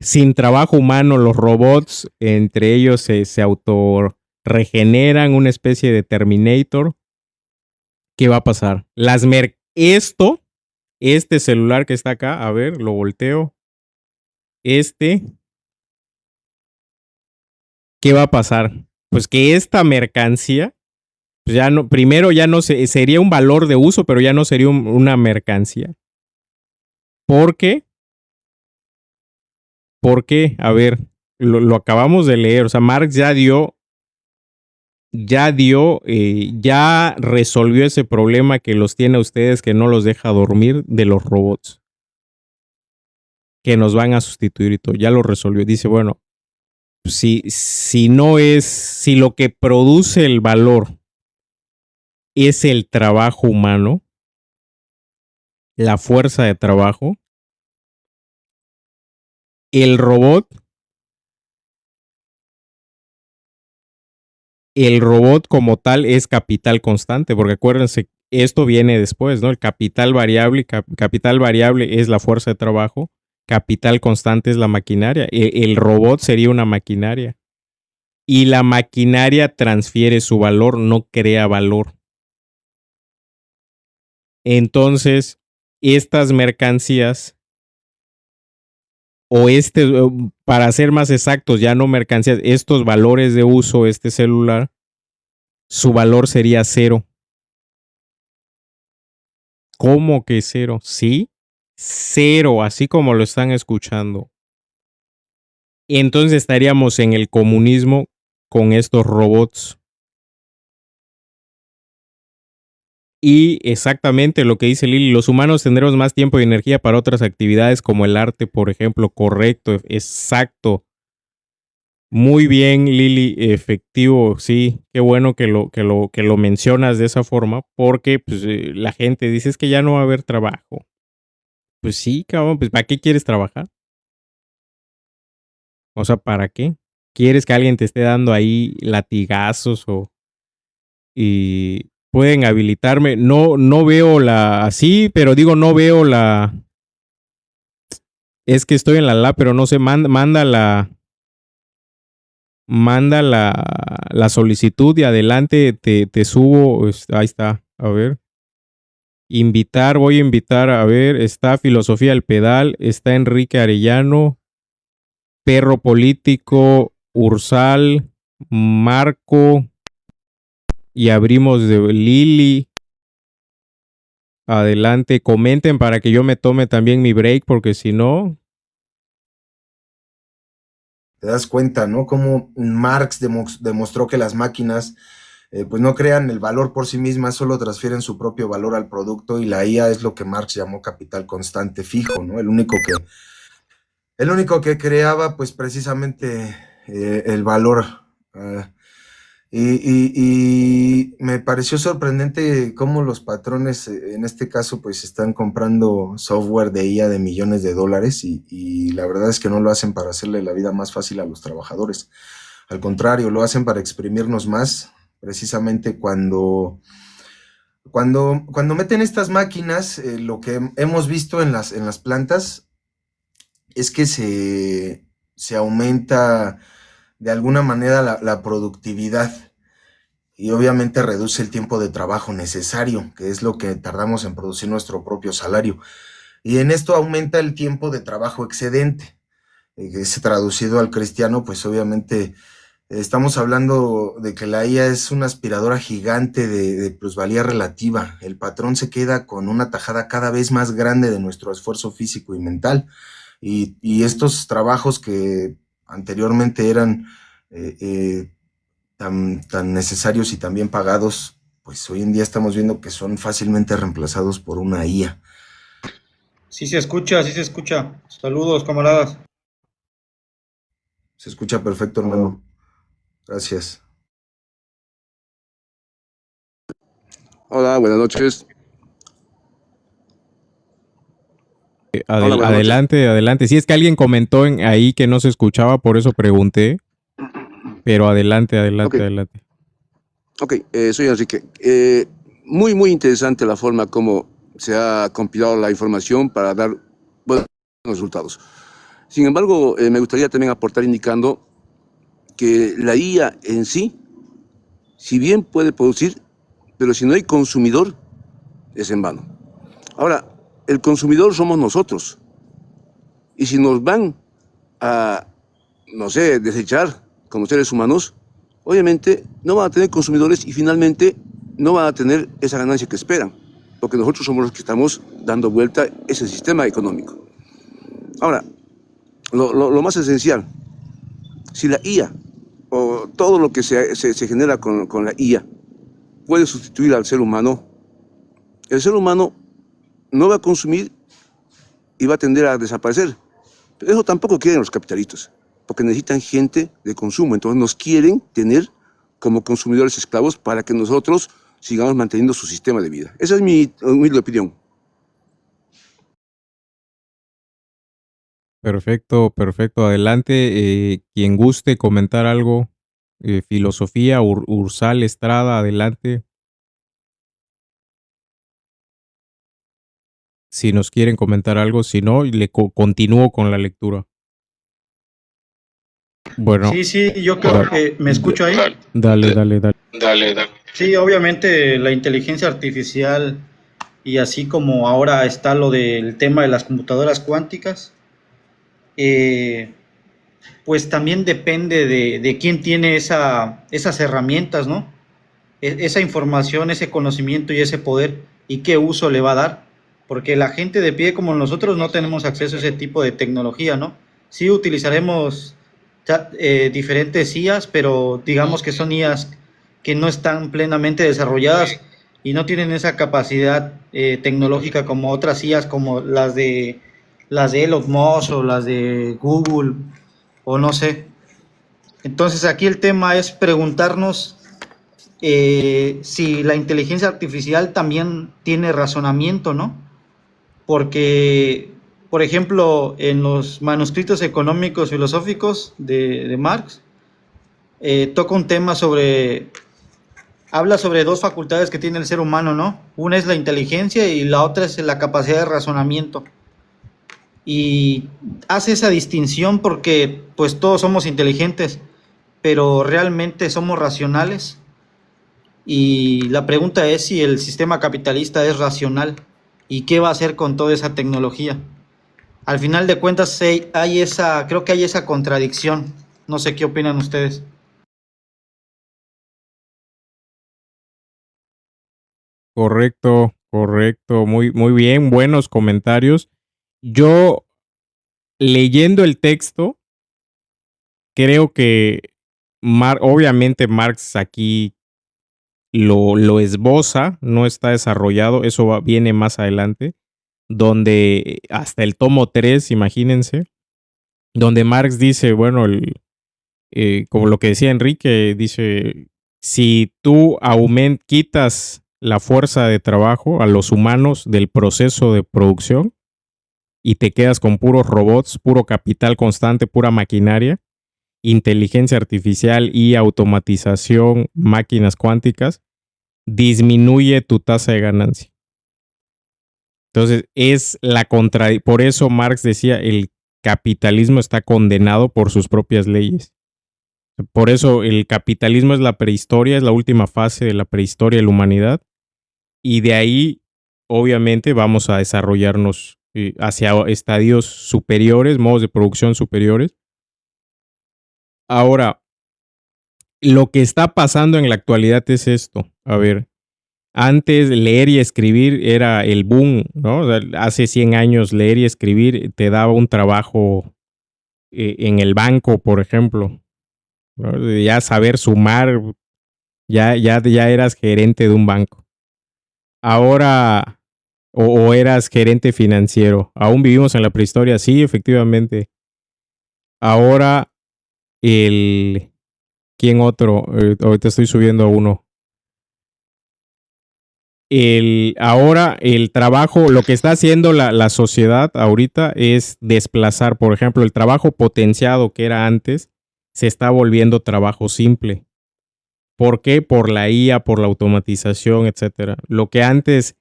Sin trabajo humano, los robots, entre ellos se auto regeneran, una especie de Terminator. ¿Qué va a pasar? Este celular que está acá, a ver, lo volteo. ¿Qué va a pasar? Pues que esta mercancía, pues ya no, primero ya no sería un valor de uso, pero ya no sería una mercancía. ¿Por qué? Porque, a ver, lo acabamos de leer, o sea, Marx ya resolvió ese problema que los tiene a ustedes, que no los deja dormir, de los robots que nos van a sustituir y todo, ya lo resolvió. Dice, bueno, si lo que produce el valor es el trabajo humano, la fuerza de trabajo, el robot como tal es capital constante, porque acuérdense, esto viene después, ¿no? El capital variable es la fuerza de trabajo, capital constante es la maquinaria. El robot sería una maquinaria. Y la maquinaria transfiere su valor, no crea valor. Entonces, estas mercancías, para ser más exactos, ya no mercancías, estos valores de uso, este celular, su valor sería cero. ¿Cómo que cero? Sí, cero, así como lo están escuchando. Entonces estaríamos en el comunismo con estos robots. Y exactamente lo que dice Lili, los humanos tendremos más tiempo y energía para otras actividades como el arte, por ejemplo. Correcto, exacto. Muy bien, Lili, efectivo, sí, qué bueno que lo mencionas de esa forma, porque pues, la gente dice es que ya no va a haber trabajo. Pues sí, cabrón, pues ¿para qué quieres trabajar? O sea, ¿para qué? ¿Quieres que alguien te esté dando ahí latigazos y pueden habilitarme? No veo así, pero digo, no veo es que estoy en la lab, pero no sé, manda la solicitud y adelante te subo, ahí está, a ver. Voy a invitar, a ver, está Filosofía al Pedal, está Enrique Arellano, Perro Político, Ursal, Marco, y abrimos de Lili. Adelante, comenten para que yo me tome también mi break, porque si no... Te das cuenta, ¿no? Cómo Marx demostró que las máquinas pues no crean el valor por sí mismas, solo transfieren su propio valor al producto, y la IA es lo que Marx llamó capital constante fijo, ¿no? El único que creaba pues precisamente el valor. Y me pareció sorprendente cómo los patrones, en este caso, pues están comprando software de IA de millones de dólares, y la verdad es que no lo hacen para hacerle la vida más fácil a los trabajadores. Al contrario, lo hacen para exprimirnos más, precisamente Cuando meten estas máquinas, lo que hemos visto en las plantas es que se aumenta de alguna manera la productividad y obviamente reduce el tiempo de trabajo necesario, que es lo que tardamos en producir nuestro propio salario. Y en esto aumenta el tiempo de trabajo excedente, que es traducido al cristiano, pues obviamente estamos hablando de que la IA es una aspiradora gigante de plusvalía relativa. El patrón se queda con una tajada cada vez más grande de nuestro esfuerzo físico y mental. Y estos trabajos que anteriormente eran tan necesarios y tan bien pagados, pues hoy en día estamos viendo que son fácilmente reemplazados por una IA. Sí se escucha, sí se escucha. Saludos, camaradas. Se escucha perfecto, hermano. Gracias. Hola, buenas noches. Hola, buenas noches. Adelante, adelante. Sí, es que alguien comentó ahí que no se escuchaba, por eso pregunté. Pero adelante, Ok. adelante. Ok, soy Enrique. Muy, muy interesante la forma como se ha compilado la información para dar buenos resultados. Sin embargo, me gustaría también aportar indicando que la IA en sí, si bien puede producir, pero si no hay consumidor, es en vano. Ahora, el consumidor somos nosotros. Y si nos van a, no sé, desechar como seres humanos, obviamente no van a tener consumidores y finalmente no van a tener esa ganancia que esperan, porque nosotros somos los que estamos dando vuelta a ese sistema económico. Ahora, lo más esencial, si la IA o todo lo que se genera con la IA puede sustituir al ser humano, el ser humano no va a consumir y va a tender a desaparecer. Pero eso tampoco quieren los capitalistas, porque necesitan gente de consumo. Entonces nos quieren tener como consumidores esclavos para que nosotros sigamos manteniendo su sistema de vida. Esa es mi humilde opinión. Perfecto, perfecto. Adelante. Quien guste comentar algo. Filosofía, Ursal Estrada, adelante. Si nos quieren comentar algo, si no, le continúo con la lectura. Bueno. Sí, yo creo que me escucho ahí. Dale. Sí, obviamente la inteligencia artificial y así como ahora está lo del tema de las computadoras cuánticas, pues también depende de quién tiene esas herramientas, ¿no? Esa información, ese conocimiento y ese poder y qué uso le va a dar, porque la gente de pie como nosotros no tenemos acceso a ese tipo de tecnología, ¿no? Sí utilizaremos diferentes IAs, pero digamos que son IAs que no están plenamente desarrolladas y no tienen esa capacidad tecnológica como otras IAs como las de Elon Musk o las de Google o no sé. Entonces aquí el tema es preguntarnos si la inteligencia artificial también tiene razonamiento, ¿no? Porque, por ejemplo, en los manuscritos económicos filosóficos de Marx, toca un tema habla sobre dos facultades que tiene el ser humano, ¿no? Una es la inteligencia y la otra es la capacidad de razonamiento. Y hace esa distinción porque, pues, todos somos inteligentes, pero realmente somos racionales. Y la pregunta es si el sistema capitalista es racional y qué va a hacer con toda esa tecnología. Al final de cuentas creo que hay esa contradicción. No sé qué opinan ustedes. Correcto. Muy bien, buenos comentarios. Yo, leyendo el texto, creo que obviamente Marx aquí lo esboza, no está desarrollado, eso viene más adelante, donde hasta el tomo 3, imagínense, donde Marx dice, bueno, como lo que decía Enrique, dice, si tú quitas la fuerza de trabajo a los humanos del proceso de producción y te quedas con puros robots, puro capital constante, pura maquinaria, inteligencia artificial y automatización, máquinas cuánticas, disminuye tu tasa de ganancia. Entonces, por eso Marx decía, el capitalismo está condenado por sus propias leyes. Por eso el capitalismo es la prehistoria, es la última fase de la prehistoria de la humanidad. Y de ahí, obviamente, vamos a desarrollarnos hacia estadios superiores, modos de producción superiores. Ahora, lo que está pasando en la actualidad es esto. A ver, antes leer y escribir era el boom, ¿no? O sea, hace 100 años leer y escribir te daba un trabajo en el banco, por ejemplo, ¿no? Ya saber sumar, ya eras gerente de un banco. Ahora, o eras gerente financiero. Aún vivimos en la prehistoria, sí, efectivamente. Ahora, ¿quién otro? Ahorita estoy subiendo a uno. Ahora el trabajo, lo que está haciendo la sociedad ahorita es desplazar, por ejemplo, el trabajo potenciado que era antes, se está volviendo trabajo simple. ¿Por qué? Por la IA, por la automatización, etcétera. Lo que antes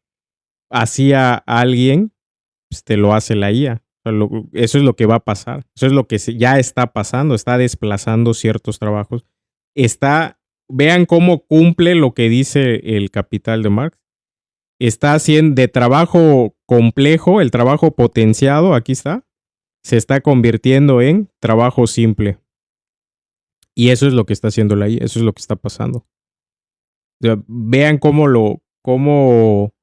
hacía alguien, pues te lo hace la IA. O sea, eso es lo que va a pasar. Eso es lo que ya está pasando, está desplazando ciertos trabajos. Vean cómo cumple lo que dice el Capital de Marx. Está haciendo de trabajo complejo, el trabajo potenciado, aquí está, se está convirtiendo en trabajo simple. Y eso es lo que está haciendo la IA, eso es lo que está pasando. O sea, vean cómo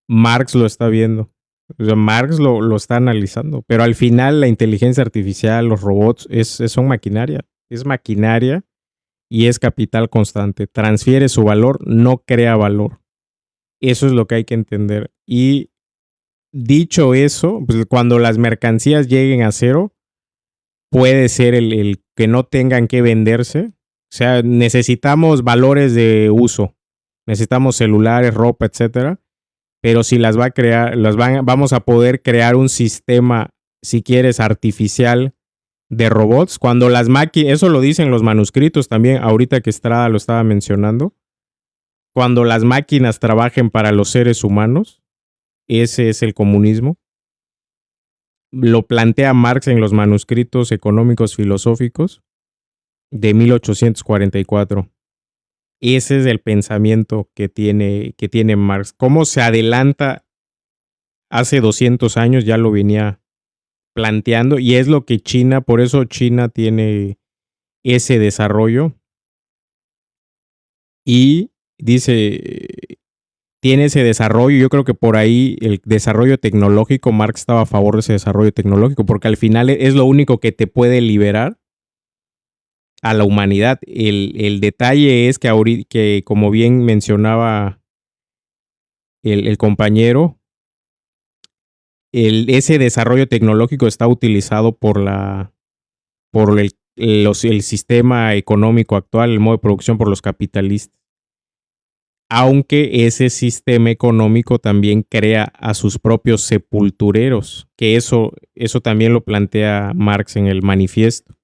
Marx lo está viendo. O sea, Marx lo está analizando. Pero al final la inteligencia artificial, los robots, son maquinaria. Es maquinaria y es capital constante. Transfiere su valor, no crea valor. Eso es lo que hay que entender. Y dicho eso, pues cuando las mercancías lleguen a cero, puede ser el que no tengan que venderse. O sea, necesitamos valores de uso. Necesitamos celulares, ropa, etcétera. Pero si las va a crear, vamos a poder crear un sistema, si quieres, artificial de robots. Cuando las máquinas, eso lo dicen los manuscritos también, ahorita que Estrada lo estaba mencionando. Cuando las máquinas trabajen para los seres humanos, ese es el comunismo. Lo plantea Marx en los manuscritos económicos filosóficos de 1844. Ese es el pensamiento que tiene Marx. Cómo se adelanta hace 200 años, ya lo venía planteando, y es lo que China, por eso China tiene ese desarrollo. Y dice, tiene ese desarrollo. Yo creo que por ahí el desarrollo tecnológico, Marx estaba a favor de ese desarrollo tecnológico, porque al final es lo único que te puede liberar a la humanidad. El detalle es que como bien mencionaba el compañero, ese desarrollo tecnológico está utilizado por el sistema económico actual, el modo de producción, por los capitalistas. Aunque ese sistema económico también crea a sus propios sepultureros, que eso también lo plantea Marx en el manifiesto.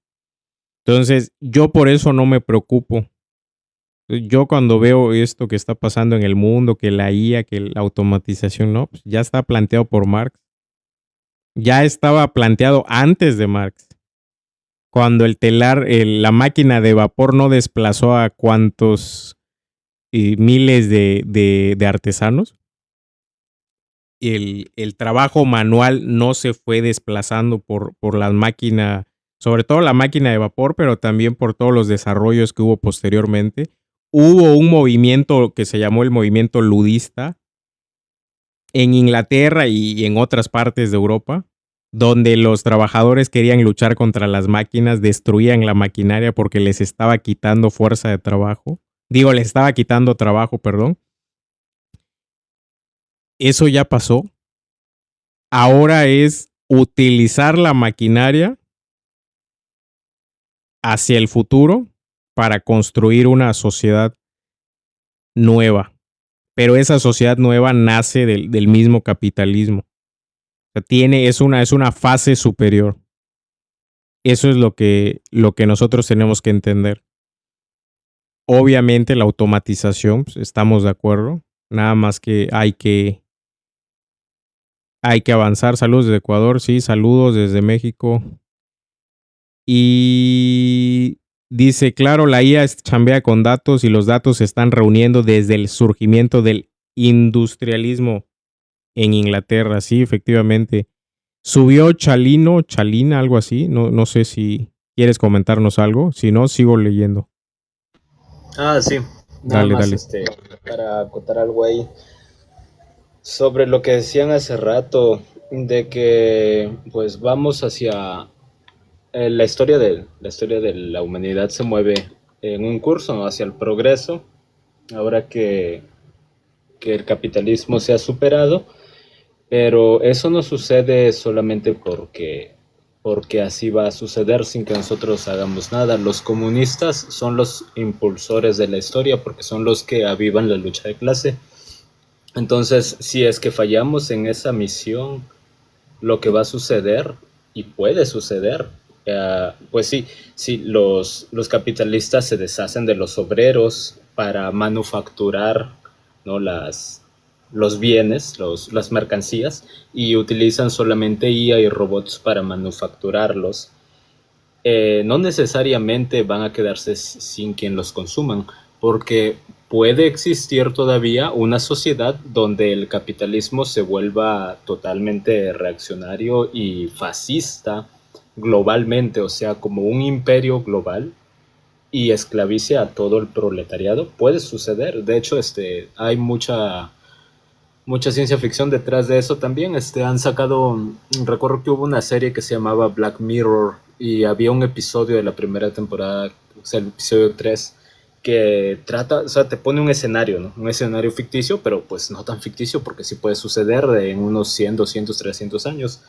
Entonces, yo por eso no me preocupo. Yo cuando veo esto que está pasando en el mundo, que la IA, que la automatización, no, pues ya está planteado por Marx. Ya estaba planteado antes de Marx. Cuando la máquina de vapor no desplazó a cuantos miles de artesanos. El trabajo manual no se fue desplazando por la máquina, sobre todo la máquina de vapor, pero también por todos los desarrollos que hubo posteriormente. Hubo un movimiento que se llamó el movimiento ludista en Inglaterra y en otras partes de Europa, donde los trabajadores querían luchar contra las máquinas, destruían la maquinaria porque les estaba quitando fuerza de trabajo. Les estaba quitando trabajo, perdón. Eso ya pasó. Ahora es utilizar la maquinaria hacia el futuro para construir una sociedad nueva. Pero esa sociedad nueva nace del mismo capitalismo. O sea, es una fase superior. Eso es lo que nosotros tenemos que entender. obviamente la automatización, pues, estamos de acuerdo. Nada más que hay que avanzar. Saludos desde Ecuador, sí, saludos desde México. Y dice, claro, la IA chambea con datos y los datos se están reuniendo desde el surgimiento del industrialismo en Inglaterra, sí, efectivamente. Subió Chalina, algo así. No sé si quieres comentarnos algo. Si no, sigo leyendo. Ah, sí, nada Dale, más dale. para acotar algo ahí sobre lo que decían hace rato de que pues vamos hacia la historia de la humanidad se mueve en un curso, ¿no?, hacia el progreso, ahora que el capitalismo se ha superado, pero eso no sucede solamente porque así va a suceder sin que nosotros hagamos nada. Los comunistas son los impulsores de la historia porque son los que avivan la lucha de clase. Entonces, si es que fallamos en esa misión, lo que va a suceder, y puede suceder, pues sí, sí, los capitalistas se deshacen de los obreros para manufacturar, ¿no?, los bienes, las mercancías, y utilizan solamente IA y robots para manufacturarlos. No necesariamente van a quedarse sin quien los consuman, porque puede existir todavía una sociedad donde el capitalismo se vuelva totalmente reaccionario y fascista globalmente, o sea, como un imperio global, y esclavice a todo el proletariado. Puede suceder. De hecho, hay mucha ciencia ficción detrás de eso también. Han sacado, recuerdo que hubo una serie que se llamaba Black Mirror y había un episodio de la primera temporada, o sea, el episodio 3, que trata, o sea, te pone un escenario, ¿no? Un escenario ficticio, pero pues no tan ficticio porque sí puede suceder en unos 100, 200, 300 años.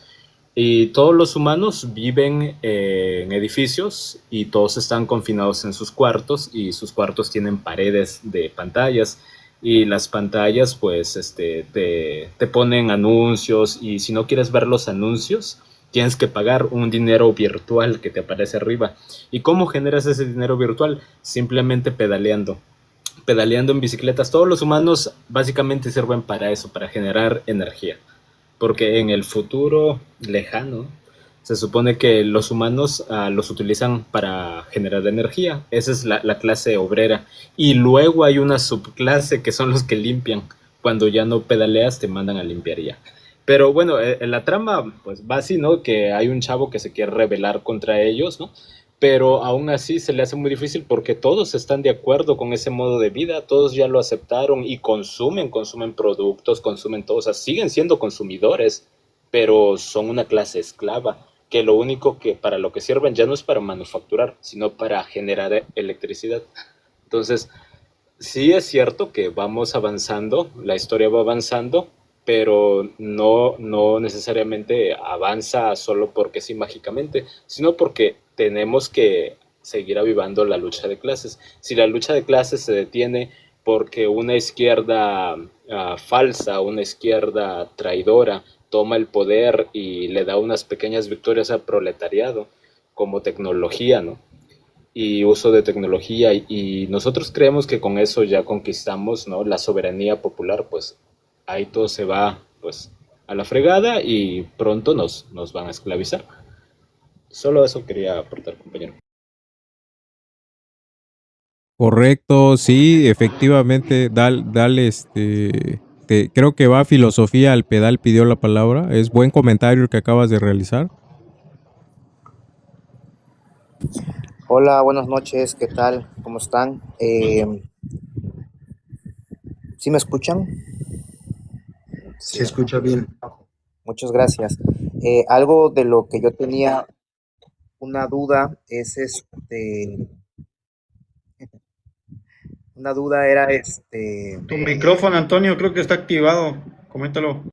Y todos los humanos viven en edificios y todos están confinados en sus cuartos, y sus cuartos tienen paredes de pantallas, y las pantallas pues te ponen anuncios, y si no quieres ver los anuncios tienes que pagar un dinero virtual que te aparece arriba. ¿Y cómo generas ese dinero virtual? Simplemente pedaleando en bicicletas. Todos los humanos básicamente sirven para eso, para generar energía, porque en el futuro lejano se supone que los humanos los utilizan para generar energía. Esa es la clase obrera. Y luego hay una subclase que son los que limpian. Cuando ya no pedaleas, te mandan a limpiar ya. Pero bueno, la trama pues va así, ¿no? Que hay un chavo que se quiere rebelar contra ellos, ¿no? Pero aún así se le hace muy difícil porque todos están de acuerdo con ese modo de vida, todos ya lo aceptaron y consumen productos, consumen todo, o sea, siguen siendo consumidores, pero son una clase esclava, que lo único que para lo que sirven ya no es para manufacturar, sino para generar electricidad. Entonces, sí es cierto que vamos avanzando, la historia va avanzando, pero no necesariamente avanza solo porque sí mágicamente, sino porque tenemos que seguir avivando la lucha de clases. Si la lucha de clases se detiene porque una izquierda falsa, una izquierda traidora, toma el poder y le da unas pequeñas victorias al proletariado, como tecnología, ¿no?, y uso de tecnología, y nosotros creemos que con eso ya conquistamos, ¿no?, la soberanía popular, pues ahí todo se va pues a la fregada y pronto nos van a esclavizar. Solo eso quería aportar, compañero. Correcto, sí, efectivamente, dale, creo que va filosofía al pedal, pidió la palabra. Es buen comentario el que acabas de realizar. Hola, buenas noches, ¿qué tal? ¿Cómo están? ¿Sí me escuchan? Se Sí, escucha bien. muchas gracias. Algo de lo que yo tenía una duda es una duda era Tu micrófono, Antonio, creo que está activado. Coméntalo.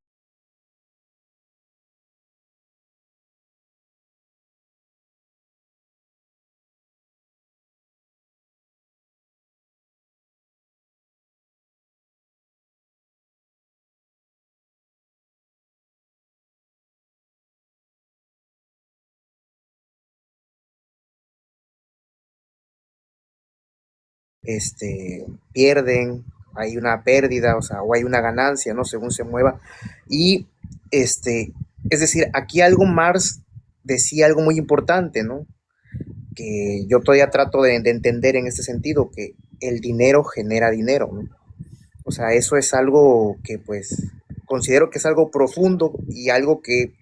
pierden, hay una pérdida, o sea, o hay una ganancia, ¿no? Según se mueva. Y es decir, aquí algo Marx decía algo muy importante, ¿no? Que yo todavía trato de entender en este sentido, que el dinero genera dinero, ¿no? O sea, eso es algo que pues considero que es algo profundo y algo que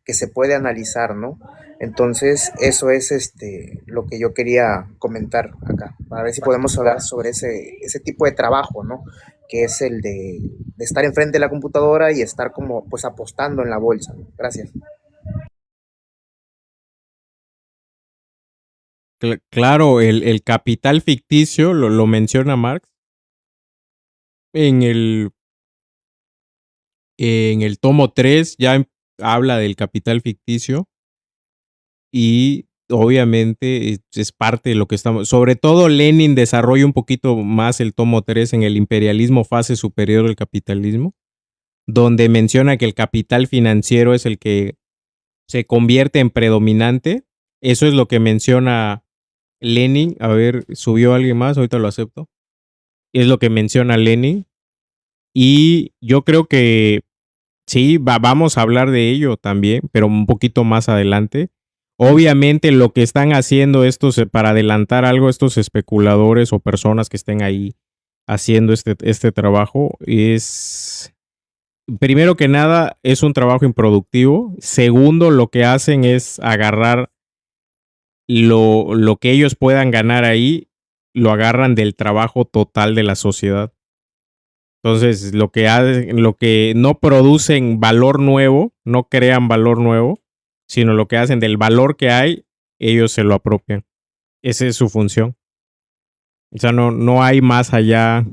se puede analizar, ¿no? Entonces, eso es lo que yo quería comentar acá, para ver si podemos hablar sobre ese tipo de trabajo, ¿no? Que es el de estar enfrente de la computadora y estar como pues apostando en la bolsa, ¿no? Gracias. Claro, el capital ficticio lo menciona Marx en el tomo 3, ya habla del capital ficticio y obviamente es parte de lo que estamos, sobre todo Lenin desarrolla un poquito más el tomo 3 en el imperialismo, fase superior del capitalismo, donde menciona que el capital financiero es el que se convierte en predominante. Eso es lo que menciona Lenin. A ver, subió alguien más, ahorita lo acepto. Es lo que menciona Lenin. Y yo creo que sí, vamos a hablar de ello también, pero un poquito más adelante. Obviamente lo que están haciendo estos, para adelantar algo, estos especuladores o personas que estén ahí haciendo este trabajo, es, primero que nada, es un trabajo improductivo. Segundo, lo que hacen es agarrar lo que ellos puedan ganar ahí, lo agarran del trabajo total de la sociedad. Entonces, lo que no producen valor nuevo, no crean valor nuevo, sino lo que hacen del valor que hay, ellos se lo apropian. Esa es su función. O sea, no hay más allá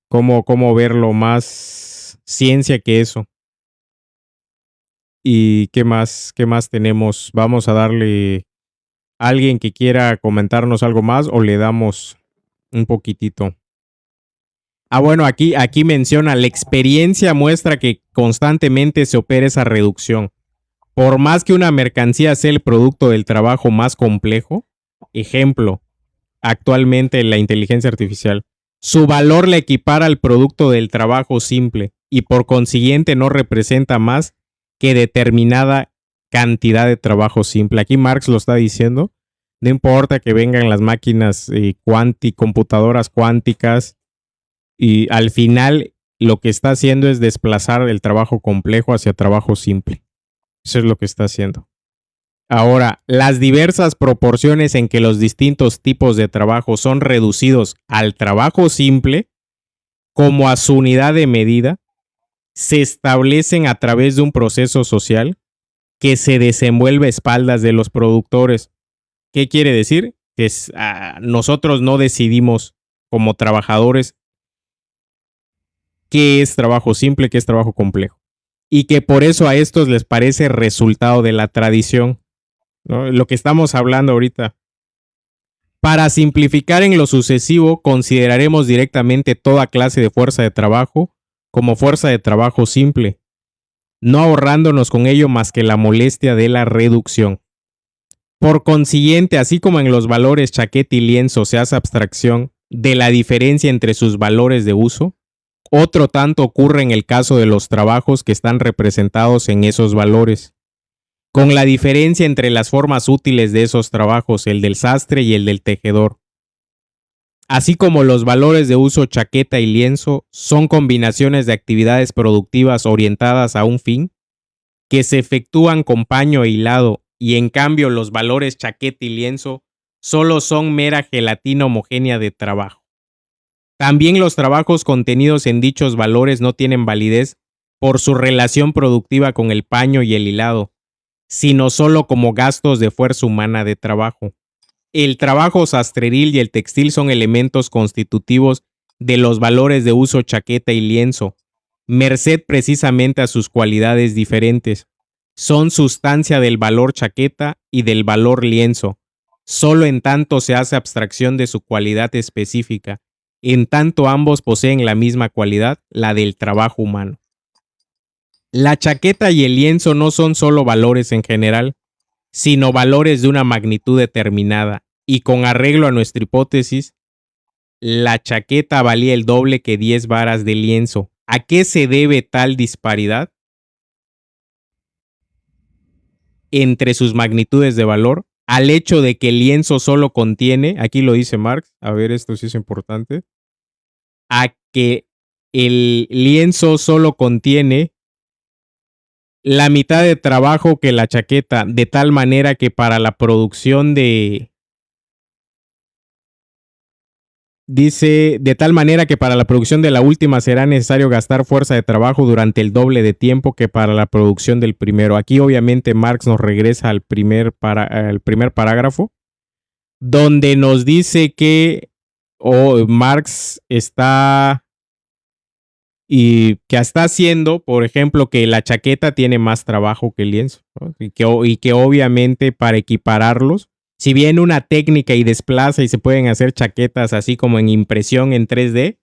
cómo verlo, más ciencia que eso. ¿Y qué más tenemos? Vamos a darle a alguien que quiera comentarnos algo más o le damos un poquitito. Bueno, aquí menciona, la experiencia muestra que constantemente se opera esa reducción. Por más que una mercancía sea el producto del trabajo más complejo, ejemplo, actualmente la inteligencia artificial, su valor le equipara al producto del trabajo simple y por consiguiente no representa más que determinada cantidad de trabajo simple. Aquí Marx lo está diciendo, no importa que vengan las máquinas computadoras cuánticas, y al final lo que está haciendo es desplazar el trabajo complejo hacia trabajo simple. Eso es lo que está haciendo. Ahora, las diversas proporciones en que los distintos tipos de trabajo son reducidos al trabajo simple, como a su unidad de medida, se establecen a través de un proceso social que se desenvuelve a espaldas de los productores. ¿Qué quiere decir? Que nosotros no decidimos como trabajadores qué es trabajo simple, qué es trabajo complejo. Y que por eso a estos les parece resultado de la tradición, ¿no? Lo que estamos hablando ahorita. Para simplificar en lo sucesivo, consideraremos directamente toda clase de fuerza de trabajo como fuerza de trabajo simple, no ahorrándonos con ello más que la molestia de la reducción. Por consiguiente, así como en los valores chaqueta y lienzo se hace abstracción de la diferencia entre sus valores de uso, otro tanto ocurre en el caso de los trabajos que están representados en esos valores, con la diferencia entre las formas útiles de esos trabajos, el del sastre y el del tejedor. Así como los valores de uso chaqueta y lienzo son combinaciones de actividades productivas orientadas a un fin, que se efectúan con paño e hilado, y en cambio los valores chaqueta y lienzo solo son mera gelatina homogénea de trabajo. También los trabajos contenidos en dichos valores no tienen validez por su relación productiva con el paño y el hilado, sino solo como gastos de fuerza humana de trabajo. El trabajo sastreril y el textil son elementos constitutivos de los valores de uso chaqueta y lienzo, merced precisamente a sus cualidades diferentes. Son sustancia del valor chaqueta y del valor lienzo, solo en tanto se hace abstracción de su cualidad específica, en tanto ambos poseen la misma cualidad, la del trabajo humano. La chaqueta y el lienzo no son solo valores en general, sino valores de una magnitud determinada, y con arreglo a nuestra hipótesis, la chaqueta valía el doble que 10 varas de lienzo. ¿A qué se debe tal disparidad entre sus magnitudes de valor? Al hecho de que el lienzo solo contiene, aquí lo dice Marx, a ver, esto sí es importante, a que el lienzo solo contiene la mitad de trabajo que la chaqueta, de tal manera que para la producción de... Dice, de tal manera que para la producción de la última será necesario gastar fuerza de trabajo durante el doble de tiempo que para la producción del primero. Aquí obviamente Marx nos regresa al primer parágrafo, donde nos dice que Marx está y que está haciendo, por ejemplo, que la chaqueta tiene más trabajo que el lienzo, ¿no? y que obviamente para equipararlos, si bien una técnica y desplaza y se pueden hacer chaquetas así como en impresión en 3D,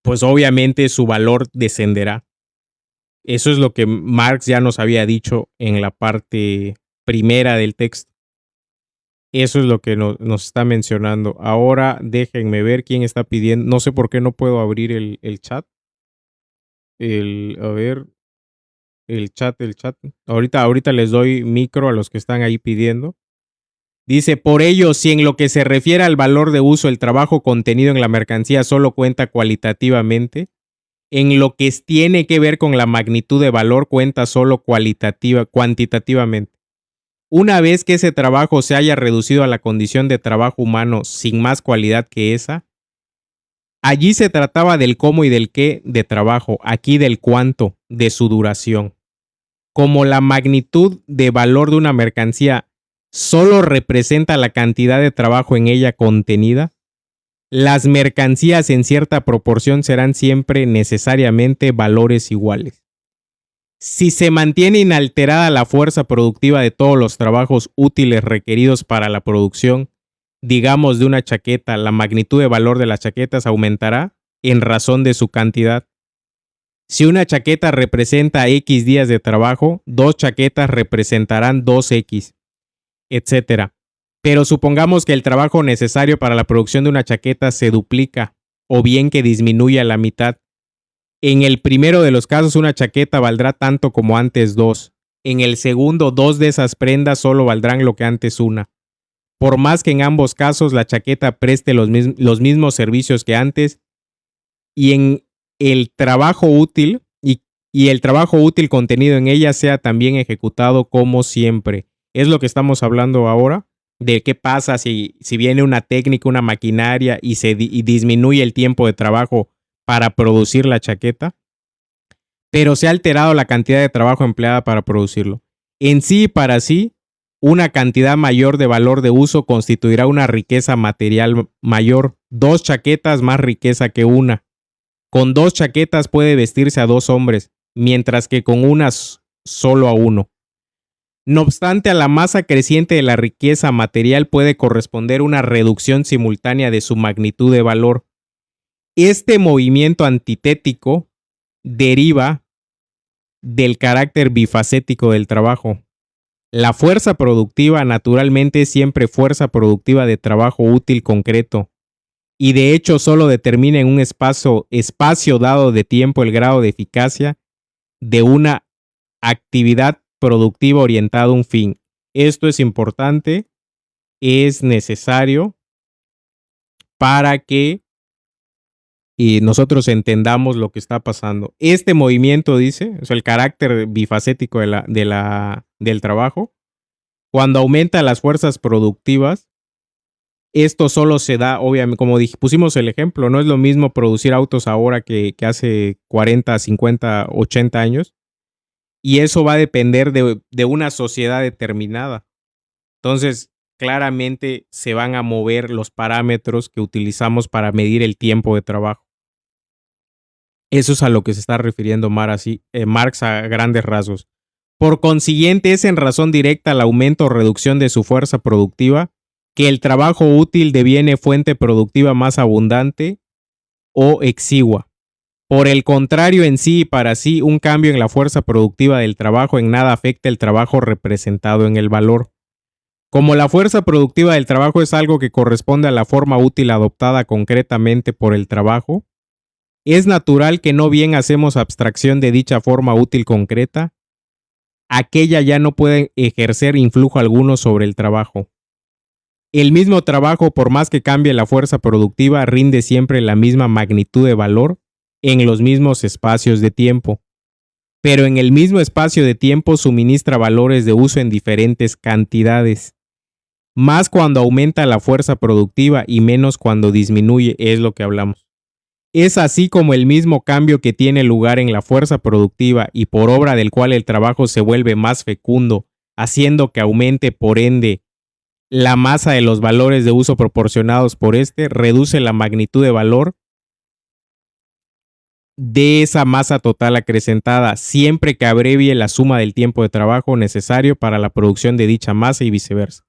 pues obviamente su valor descenderá. Eso es lo que Marx ya nos había dicho en la parte primera del texto. Eso es lo que nos está mencionando. Ahora déjenme ver quién está pidiendo. No sé por qué no puedo abrir el chat. A ver, el chat. Ahorita les doy micro a los que están ahí pidiendo. Dice, por ello, si en lo que se refiere al valor de uso el trabajo contenido en la mercancía solo cuenta cualitativamente, en lo que tiene que ver con la magnitud de valor cuenta solo cuantitativamente. Una vez que ese trabajo se haya reducido a la condición de trabajo humano sin más cualidad que esa, allí se trataba del cómo y del qué de trabajo, aquí del cuánto, de su duración. Como la magnitud de valor de una mercancía solo representa la cantidad de trabajo en ella contenida, las mercancías en cierta proporción serán siempre necesariamente valores iguales. Si se mantiene inalterada la fuerza productiva de todos los trabajos útiles requeridos para la producción, digamos de una chaqueta, la magnitud de valor de las chaquetas aumentará en razón de su cantidad. Si una chaqueta representa X días de trabajo, 2 chaquetas representarán 2X, etc. Pero supongamos que el trabajo necesario para la producción de una chaqueta se duplica, o bien que disminuye a la mitad. En el primero de los casos, una chaqueta valdrá tanto como antes 2. En el segundo, 2 de esas prendas solo valdrán lo que antes una. Por más que en ambos casos la chaqueta preste los mismos servicios que antes, y en el trabajo útil y el trabajo útil contenido en ella sea también ejecutado como siempre. Es lo que estamos hablando ahora, de qué pasa si viene una técnica, una maquinaria y disminuye el tiempo de trabajo para producir la chaqueta, pero se ha alterado la cantidad de trabajo empleada para producirlo. En sí y para sí, una cantidad mayor de valor de uso constituirá una riqueza material mayor. 2 chaquetas más riqueza que una. Con 2 chaquetas puede vestirse a 2 hombres, mientras que con una solo a 1. No obstante, a la masa creciente de la riqueza material puede corresponder una reducción simultánea de su magnitud de valor. Este movimiento antitético deriva del carácter bifacético del trabajo. La fuerza productiva naturalmente es siempre fuerza productiva de trabajo útil concreto, y de hecho solo determina en un espacio dado de tiempo el grado de eficacia de una actividad productiva orientada a un fin. Esto es importante, es necesario para que nosotros entendamos lo que está pasando. Este movimiento, dice, o sea, el carácter bifacético del trabajo, cuando aumenta las fuerzas productivas, esto solo se da, obviamente, como pusimos el ejemplo, no es lo mismo producir autos ahora que hace 40, 50, 80 años, y eso va a depender de una sociedad determinada. Entonces, claramente se van a mover los parámetros que utilizamos para medir el tiempo de trabajo. Eso es a lo que se está refiriendo Marx a grandes rasgos. Por consiguiente, es en razón directa al aumento o reducción de su fuerza productiva que el trabajo útil deviene fuente productiva más abundante o exigua. Por el contrario, en sí y para sí, un cambio en la fuerza productiva del trabajo en nada afecta el trabajo representado en el valor. Como la fuerza productiva del trabajo es algo que corresponde a la forma útil adoptada concretamente por el trabajo, es natural que no bien hacemos abstracción de dicha forma útil concreta, aquella ya no puede ejercer influjo alguno sobre el trabajo. El mismo trabajo, por más que cambie la fuerza productiva, rinde siempre la misma magnitud de valor en los mismos espacios de tiempo, pero en el mismo espacio de tiempo suministra valores de uso en diferentes cantidades. Más cuando aumenta la fuerza productiva y menos cuando disminuye, es lo que hablamos. Es así como el mismo cambio que tiene lugar en la fuerza productiva y por obra del cual el trabajo se vuelve más fecundo, haciendo que aumente por ende la masa de los valores de uso proporcionados por este, reduce la magnitud de valor de esa masa total acrecentada, siempre que abrevie la suma del tiempo de trabajo necesario para la producción de dicha masa y viceversa.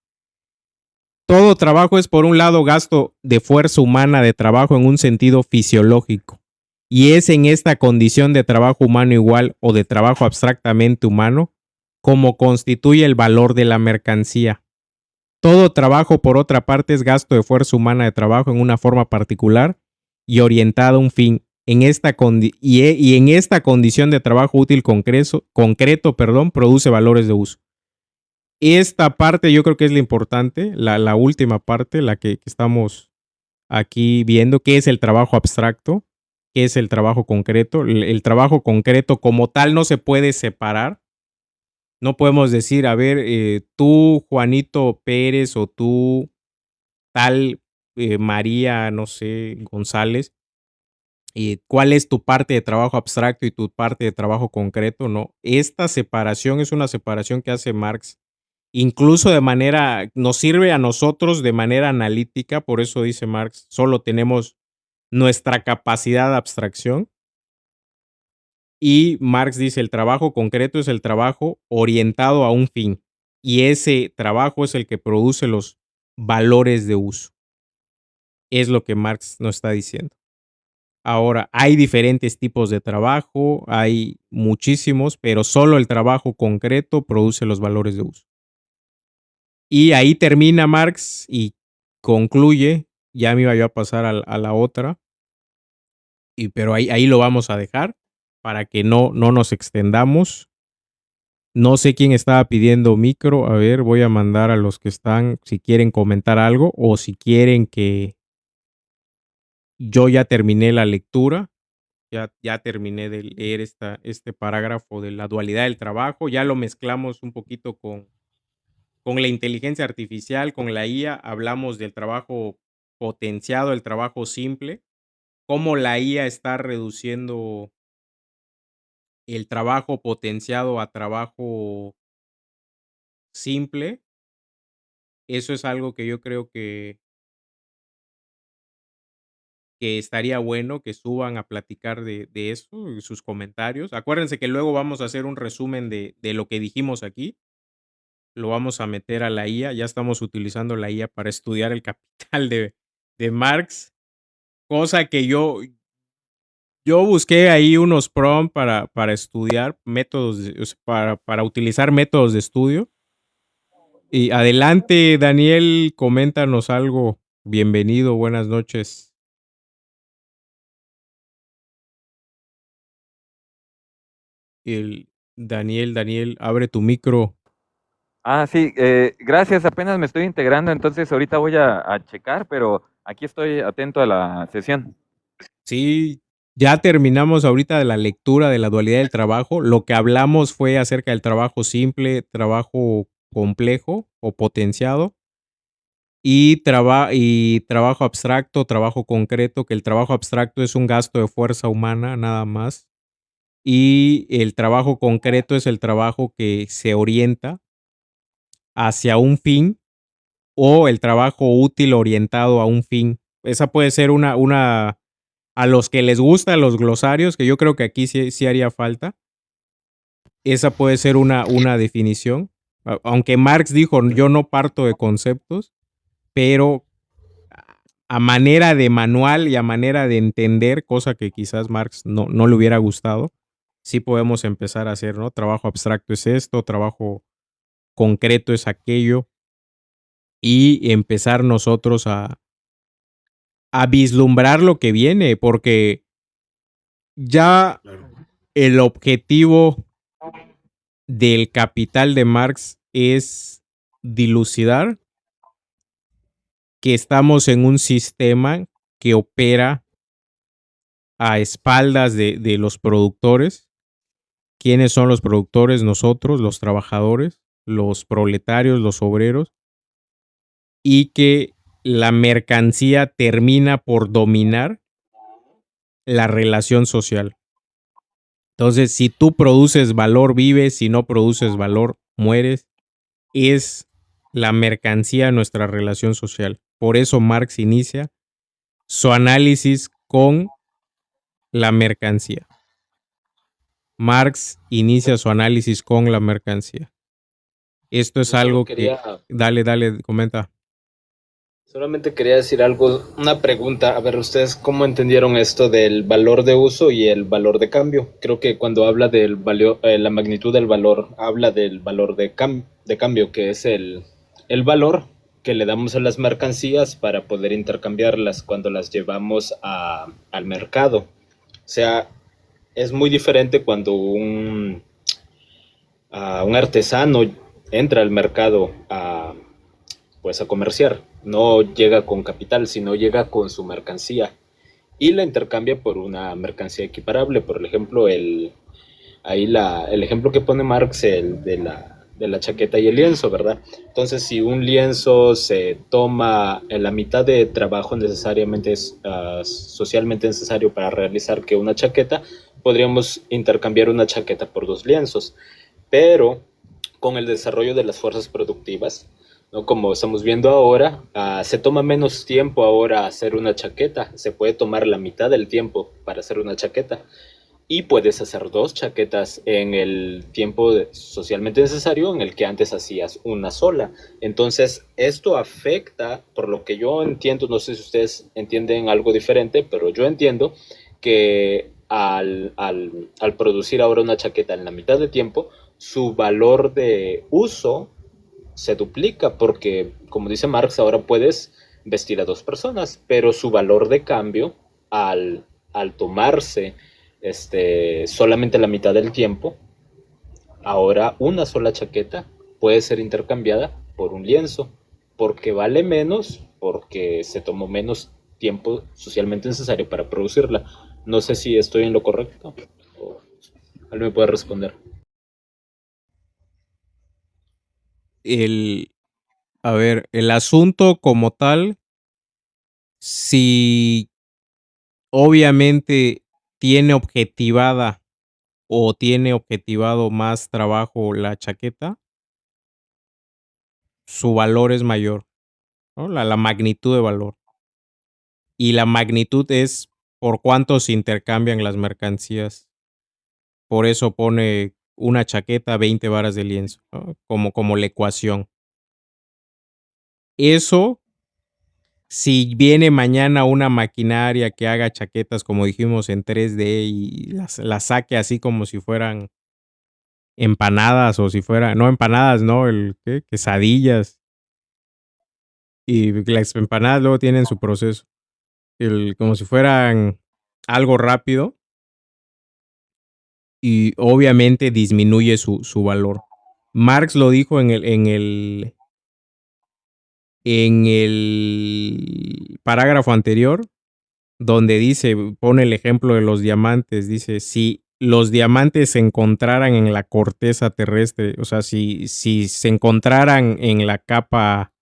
Todo trabajo es, por un lado, gasto de fuerza humana de trabajo en un sentido fisiológico, y es en esta condición de trabajo humano igual o de trabajo abstractamente humano como constituye el valor de la mercancía. Todo trabajo, por otra parte, es gasto de fuerza humana de trabajo en una forma particular y orientada a un fin. En esta condición de trabajo útil concreto, produce valores de uso. Esta parte yo creo que es la importante, la última parte, la que estamos aquí viendo, qué es el trabajo abstracto, qué es el trabajo concreto. El trabajo concreto como tal no se puede separar. No podemos decir, a ver, tú, Juanito Pérez, o tú, tal María, no sé, González, ¿cuál es tu parte de trabajo abstracto y tu parte de trabajo concreto? No, esta separación es una separación que hace Marx, incluso nos sirve a nosotros de manera analítica, por eso dice Marx, solo tenemos nuestra capacidad de abstracción. Y Marx dice, el trabajo concreto es el trabajo orientado a un fin, y ese trabajo es el que produce los valores de uso. Es lo que Marx nos está diciendo. Ahora, hay diferentes tipos de trabajo, hay muchísimos, pero solo el trabajo concreto produce los valores de uso. Y ahí termina Marx y concluye, ya me iba yo a pasar a la otra, pero ahí lo vamos a dejar para que no nos extendamos. No sé quién estaba pidiendo micro. A ver, voy a mandar a los que están, si quieren comentar algo o si quieren que yo ya terminé la lectura. Ya terminé de leer este parágrafo de la dualidad del trabajo. Ya lo mezclamos un poquito con la inteligencia artificial, con la IA. Hablamos del trabajo potenciado, el trabajo simple, cómo la IA está reduciendo el trabajo potenciado a trabajo simple. Eso es algo que yo creo que estaría bueno que suban a platicar de eso, y sus comentarios. Acuérdense que luego vamos a hacer un resumen de lo que dijimos aquí. Lo vamos a meter a la IA. Ya estamos utilizando la IA para estudiar el Capital de Marx. Cosa que yo busqué ahí unos prompts para estudiar métodos, para utilizar métodos de estudio. Y adelante, Daniel, coméntanos algo. Bienvenido, buenas noches. Daniel, abre tu micro. Sí, gracias, apenas me estoy integrando, entonces ahorita voy a checar, pero aquí estoy atento a la sesión. Sí, ya terminamos ahorita de la lectura de la dualidad del trabajo. Lo que hablamos fue acerca del trabajo simple, trabajo complejo o potenciado, y trabajo abstracto, trabajo concreto, que el trabajo abstracto es un gasto de fuerza humana nada más, y el trabajo concreto es el trabajo que se orienta hacia un fin, o el trabajo útil orientado a un fin. Esa puede ser a los que les gustan los glosarios, que yo creo que aquí sí haría falta. Esa puede ser una definición. Aunque Marx dijo, yo no parto de conceptos, pero a manera de manual y a manera de entender, cosa que quizás Marx no le hubiera gustado, sí podemos empezar a hacer, ¿no? Trabajo abstracto es esto, trabajo concreto es aquello. y empezar nosotros a vislumbrar lo que viene, porque ya Claro. el objetivo del Capital de Marx es dilucidar que estamos en un sistema que opera a espaldas de los productores. ¿Quiénes son los productores? Nosotros, los trabajadores, los proletarios, los obreros, y que la mercancía termina por dominar la relación social. Entonces, si tú produces valor, vives; si no produces valor, mueres. Es la mercancía nuestra relación social. Por eso Marx inicia su análisis con la mercancía. Marx inicia su análisis con la mercancía. Esto es Yo solo algo que... quería, Dale, comenta. solamente quería decir algo, una pregunta. A ver, ¿ustedes cómo entendieron esto del valor de uso y el valor de cambio? Creo que cuando habla del valor, la magnitud del valor, habla del valor de cambio, que es el valor que le damos a las mercancías para poder intercambiarlas cuando las llevamos al mercado. O sea, es muy diferente cuando un artesano entra al mercado pues a comerciar. No llega con capital, sino llega con su mercancía y la intercambia por una mercancía equiparable. Por ejemplo, el ejemplo que pone Marx, el de la chaqueta y el lienzo, ¿verdad? Entonces, si un lienzo se toma en la mitad de trabajo necesariamente socialmente necesario para realizar que una chaqueta, podríamos intercambiar una chaqueta por 2 lienzos. Pero con el desarrollo de las fuerzas productivas, ¿no? Como estamos viendo ahora, se toma menos tiempo ahora hacer una chaqueta. Se puede tomar la mitad del tiempo para hacer una chaqueta. Y puedes hacer 2 chaquetas en el tiempo socialmente necesario en el que antes hacías una sola. Entonces, esto afecta, por lo que yo entiendo, no sé si ustedes entienden algo diferente, pero yo entiendo que al producir ahora una chaqueta en la mitad de tiempo, su valor de uso se duplica porque, como dice Marx, ahora puedes vestir a 2 personas, pero su valor de cambio al tomarse solamente la mitad del tiempo, ahora una sola chaqueta puede ser intercambiada por un lienzo, porque vale menos, porque se tomó menos tiempo socialmente necesario para producirla. No sé si estoy en lo correcto o alguien me puede responder. A ver, el asunto como tal, si obviamente tiene objetivada o tiene objetivado más trabajo la chaqueta, su valor es mayor, ¿no? La magnitud de valor. Y la magnitud es por cuánto se intercambian las mercancías. Por eso pone una chaqueta, 20 varas de lienzo, ¿no? Como la ecuación. Eso, si viene mañana una maquinaria que haga chaquetas, como dijimos, en 3D y las saque así como si fueran empanadas, o si fueran, no empanadas, no, quesadillas. Y las empanadas luego tienen su proceso. Como si fueran algo rápido, y obviamente disminuye su valor. Marx lo dijo en el parágrafo anterior, donde dice, pone el ejemplo de los diamantes. Dice, si los diamantes se encontraran en la corteza terrestre, o sea, si se encontraran en la capa,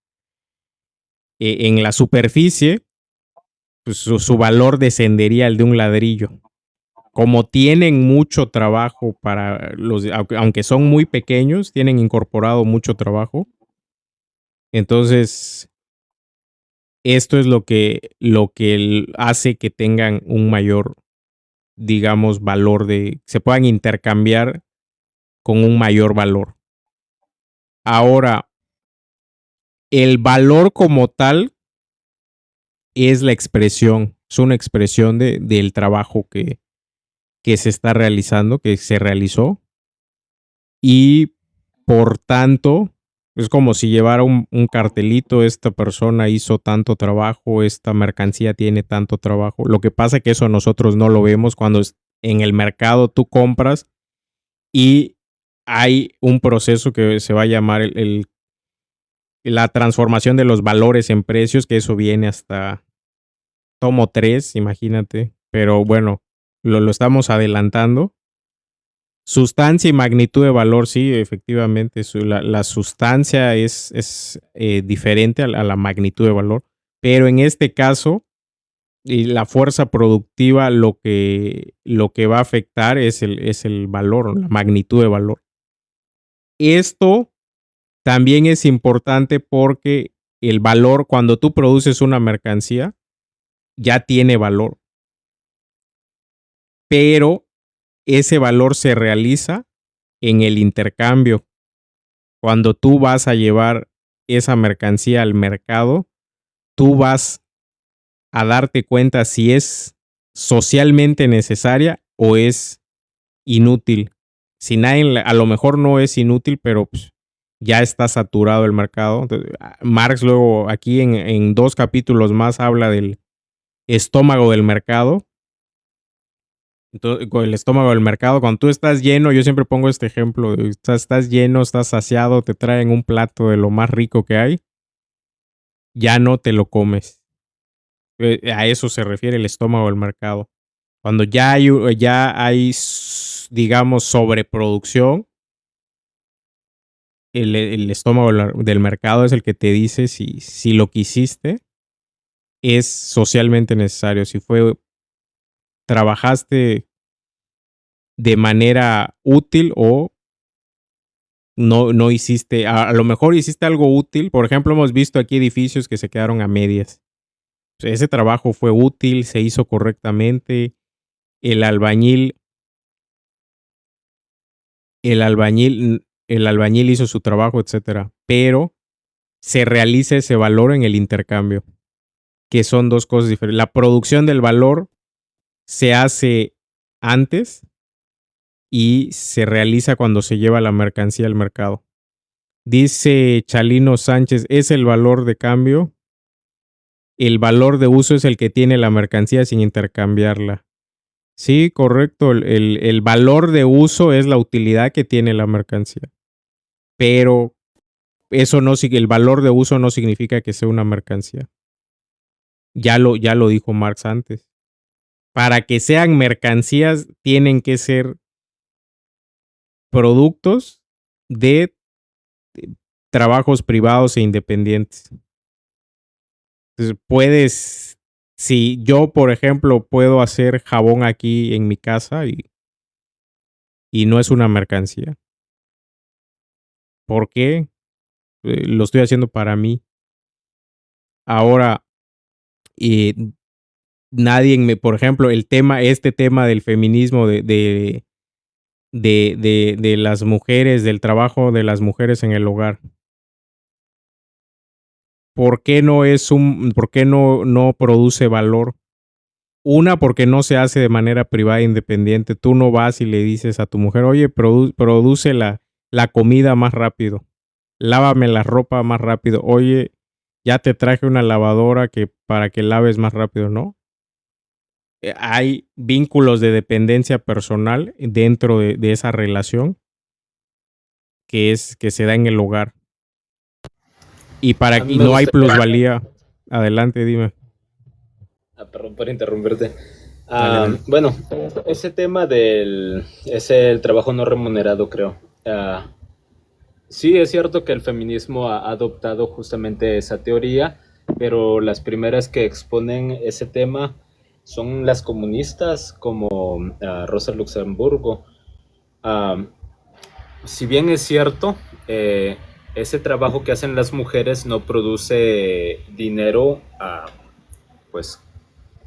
en la superficie, pues su valor descendería al de un ladrillo. Como tienen mucho trabajo aunque son muy pequeños, tienen incorporado mucho trabajo. Entonces, esto es lo que hace que tengan un mayor, digamos, valor, se puedan intercambiar con un mayor valor. Ahora, el valor como tal es la expresión, es una expresión del trabajo que se está realizando, que se realizó, y por tanto Es como si llevara un cartelito, esta persona hizo tanto trabajo, esta mercancía tiene tanto trabajo. Lo que pasa es que eso nosotros no lo vemos cuando en el mercado tú compras y hay un proceso que se va a llamar la transformación de los valores en precios, que eso viene hasta tomo 3, imagínate. Pero bueno, lo estamos adelantando. Sustancia y magnitud de valor, sí, efectivamente. La sustancia es diferente a la magnitud de valor. Pero en este caso, y la fuerza productiva lo que va a afectar es el valor, la magnitud de valor. Esto también es importante porque el valor, cuando tú produces una mercancía, ya tiene valor. Pero ese valor se realiza en el intercambio. Cuando tú vas a llevar esa mercancía al mercado, tú vas a darte cuenta si es socialmente necesaria o es inútil. Si nadie, a lo mejor no es inútil, pero pues, ya está saturado el mercado. Entonces, Marx luego aquí en 2 capítulos más habla del estómago del mercado. Entonces, con el estómago del mercado, cuando tú estás lleno, yo siempre pongo este ejemplo, estás lleno, estás saciado, te traen un plato de lo más rico que hay, ya no te lo comes. A eso se refiere el estómago del mercado. Cuando ya hay digamos, sobreproducción, el estómago del mercado es el que te dice si lo que hiciste es socialmente necesario, si trabajaste de manera útil o no hiciste, a lo mejor hiciste algo útil. Por ejemplo, hemos visto aquí edificios que se quedaron a medias. O sea, ese trabajo fue útil, se hizo correctamente, el albañil hizo su trabajo, etcétera, pero se realiza ese valor en el intercambio, que son 2 cosas diferentes. La producción del valor se hace antes y se realiza cuando se lleva la mercancía al mercado. Dice Chalino Sánchez, es el valor de cambio. El valor de uso es el que tiene la mercancía sin intercambiarla. Sí, correcto. El valor de uso es la utilidad que tiene la mercancía. Pero el valor de uso no significa que sea una mercancía. Ya lo dijo Marx antes. Para que sean mercancías, tienen que ser productos de trabajos privados e independientes. Entonces, si yo, por ejemplo, puedo hacer jabón aquí en mi casa y no es una mercancía. ¿Por qué? Lo estoy haciendo para mí. Ahora, por ejemplo, este tema del feminismo de las mujeres, del trabajo de las mujeres en el hogar. ¿Por qué no produce valor? Una, porque no se hace de manera privada e independiente. Tú no vas y le dices a tu mujer, oye, produce la comida más rápido. Lávame la ropa más rápido. Oye, ya te traje una lavadora para que laves más rápido, ¿no? Hay vínculos de dependencia personal dentro de esa relación que se da en el hogar. Y para que no hay plusvalía. Adelante, dime. Perdón por interrumpirte. Dale. Bueno, ese tema es el trabajo no remunerado, creo. Sí, es cierto que el feminismo ha adoptado justamente esa teoría, pero las primeras que exponen ese tema son las comunistas como Rosa Luxemburgo. Si bien es cierto, ese trabajo que hacen las mujeres no produce dinero, pues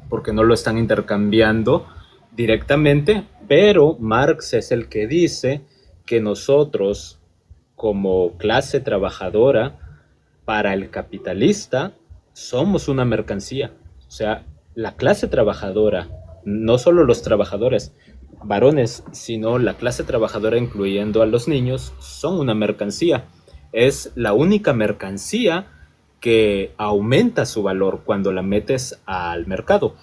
porque no lo están intercambiando directamente, pero Marx es el que dice que nosotros, como clase trabajadora, para el capitalista, somos una mercancía. O sea, la clase trabajadora, no solo los trabajadores varones, sino la clase trabajadora, incluyendo a los niños, son una mercancía. es la única mercancía que aumenta su valor cuando la metes al mercado.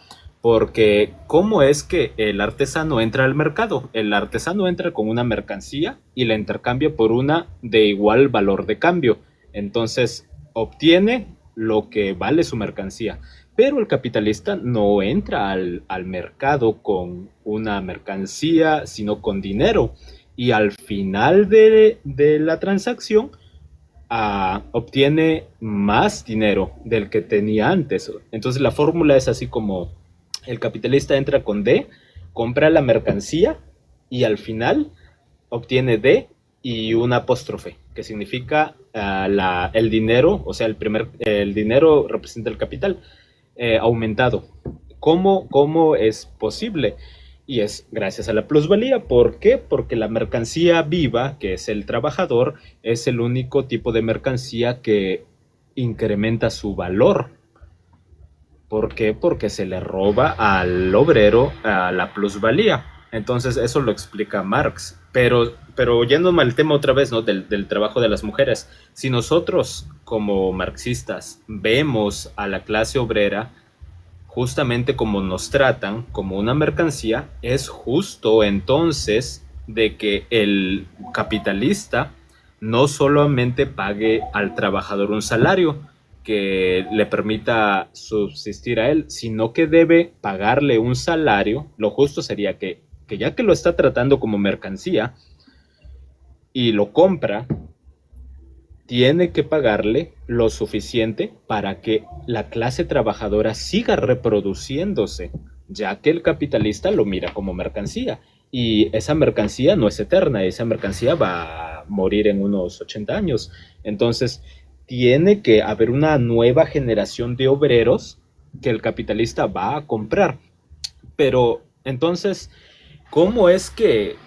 Porque ¿cómo es que el artesano entra al mercado? El artesano entra con una mercancía y la intercambia por una de igual valor de cambio. Entonces obtiene lo que vale su mercancía. Pero el capitalista no entra al mercado con una mercancía, sino con dinero. Y al final de la transacción, obtiene más dinero del que tenía antes. Entonces la fórmula es así como el capitalista entra con D, compra la mercancía y al final obtiene D y un apóstrofe, que significa el dinero, o sea, el dinero representa el capital aumentado. ¿Cómo es posible? Y es gracias a la plusvalía. ¿Por qué? Porque la mercancía viva, que es el trabajador, es el único tipo de mercancía que incrementa su valor. ¿Por qué? Porque se le roba al obrero la plusvalía. Entonces eso lo explica Marx. Pero yéndome al tema otra vez, ¿no? del trabajo de las mujeres. Si nosotros como marxistas vemos a la clase obrera justamente como nos tratan, como una mercancía, es justo entonces de que el capitalista no solamente pague al trabajador un salario que le permita subsistir a él, sino que debe pagarle un salario. Lo justo sería que ya que lo está tratando como mercancía y lo compra, tiene que pagarle lo suficiente para que la clase trabajadora siga reproduciéndose, ya que el capitalista lo mira como mercancía. Y esa mercancía no es eterna, esa mercancía va a morir en unos 80 años. Entonces, tiene que haber una nueva generación de obreros que el capitalista va a comprar. Pero entonces, ¿cómo es que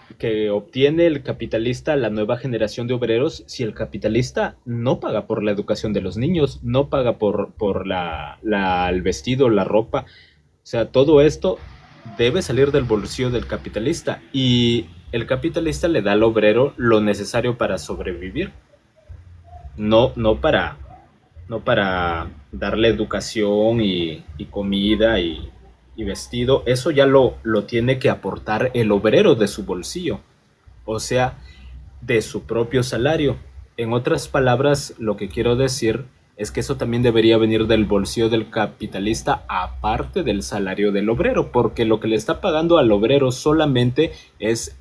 obtiene el capitalista la nueva generación de obreros si el capitalista no paga por la educación de los niños, no paga por el vestido, la ropa? O sea, todo esto debe salir del bolsillo del capitalista y el capitalista le da al obrero lo necesario para sobrevivir, no para darle educación y comida y vestido. Eso ya lo tiene que aportar el obrero de su bolsillo, o sea, de su propio salario. En otras palabras, lo que quiero decir es que eso también debería venir del bolsillo del capitalista, aparte del salario del obrero, porque lo que le está pagando al obrero solamente es,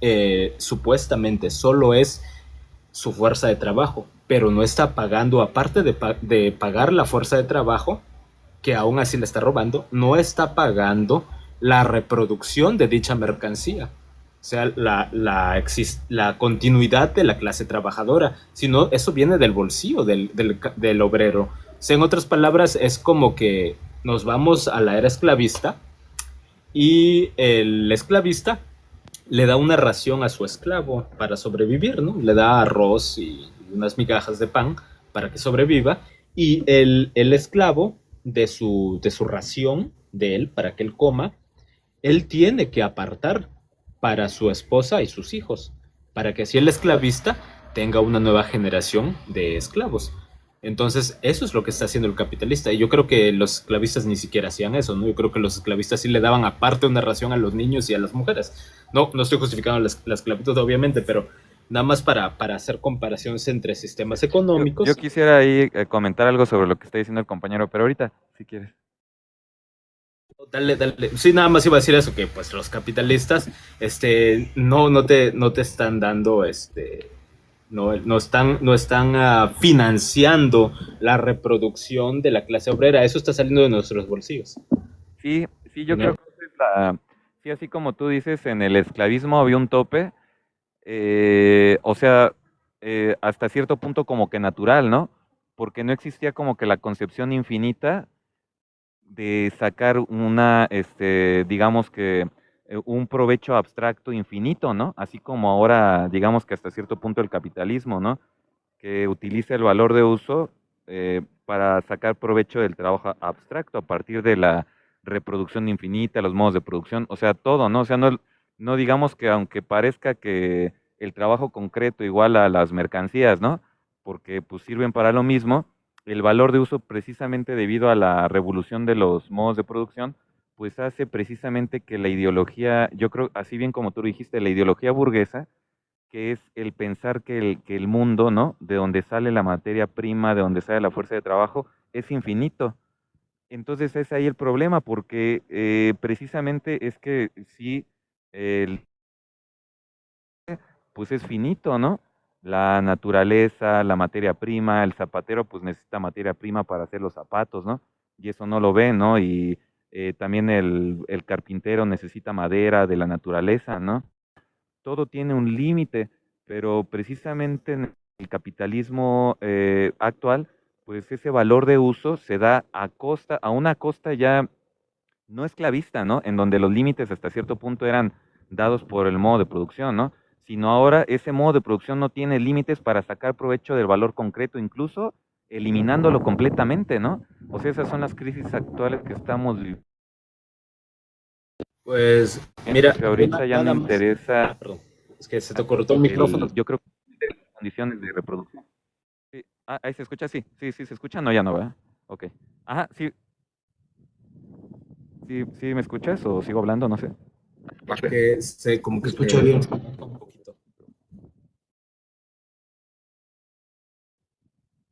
supuestamente, solo es su fuerza de trabajo, pero no está pagando, aparte de pagar la fuerza de trabajo, que aún así le está robando, no está pagando la reproducción de dicha mercancía. O sea, la continuidad de la clase trabajadora, sino eso viene del bolsillo del obrero. O sea, en otras palabras, es como que nos vamos a la era esclavista y el esclavista le da una ración a su esclavo para sobrevivir, ¿no? Le da arroz y unas migajas de pan para que sobreviva, y el esclavo de su ración de él, para que él coma, él tiene que apartar para su esposa y sus hijos, para que así el esclavista tenga una nueva generación de esclavos. Entonces, eso es lo que está haciendo el capitalista. Y yo creo que los esclavistas ni siquiera hacían eso, ¿no? Yo creo que los esclavistas sí le daban aparte una ración a los niños y a las mujeres. No estoy justificando la esclavitud, obviamente, pero nada más para hacer comparaciones entre sistemas económicos. Yo quisiera ahí comentar algo sobre lo que está diciendo el compañero, pero ahorita, si quieres. Dale. Sí, nada más iba a decir eso, que pues los capitalistas no te están dando no están financiando la reproducción de la clase obrera. Eso está saliendo de nuestros bolsillos. Sí, yo creo que sí, así como tú dices, en el esclavismo había un tope, o sea, hasta cierto punto como que natural, ¿no? Porque no existía como que la concepción infinita de sacar digamos que un provecho abstracto infinito, ¿no? Así como ahora, digamos que hasta cierto punto el capitalismo, ¿no? Que utiliza el valor de uso para sacar provecho del trabajo abstracto a partir de la reproducción infinita, los modos de producción, o sea, todo, ¿no? O sea, no digamos que aunque parezca que el trabajo concreto igual a las mercancías, ¿no? porque pues sirven para lo mismo. El valor de uso, precisamente debido a la revolución de los modos de producción, pues hace precisamente que la ideología, yo creo, así bien como tú dijiste, la ideología burguesa, que es el pensar que el mundo, ¿no? De donde sale la materia prima, de donde sale la fuerza de trabajo, es infinito. Entonces es ahí el problema, porque precisamente es que sí, el, pues es finito, ¿no? La naturaleza, la materia prima, el zapatero pues necesita materia prima para hacer los zapatos, ¿no? Y eso no lo ve, ¿no? Y también el carpintero necesita madera de la naturaleza, ¿no? Todo tiene un límite, pero precisamente en el capitalismo actual, pues ese valor de uso se da a una costa ya no esclavista, ¿no? En donde los límites hasta cierto punto eran dados por el modo de producción, ¿no? Sino ahora ese modo de producción no tiene límites para sacar provecho del valor concreto, incluso eliminándolo completamente, ¿no? O sea, esas son las crisis actuales que estamos viviendo. Pues mira, Que ahorita ya nada no más. interesa. Perdón, es que se te cortó el micrófono. Yo creo que las condiciones de reproducción. Sí. Ah, ahí se escucha, sí, se escucha, no, ya no, ¿verdad? Ok. Ajá, sí, sí, ¿me escuchas o sigo hablando? No sé. Que se como que escucha bien. un poquito.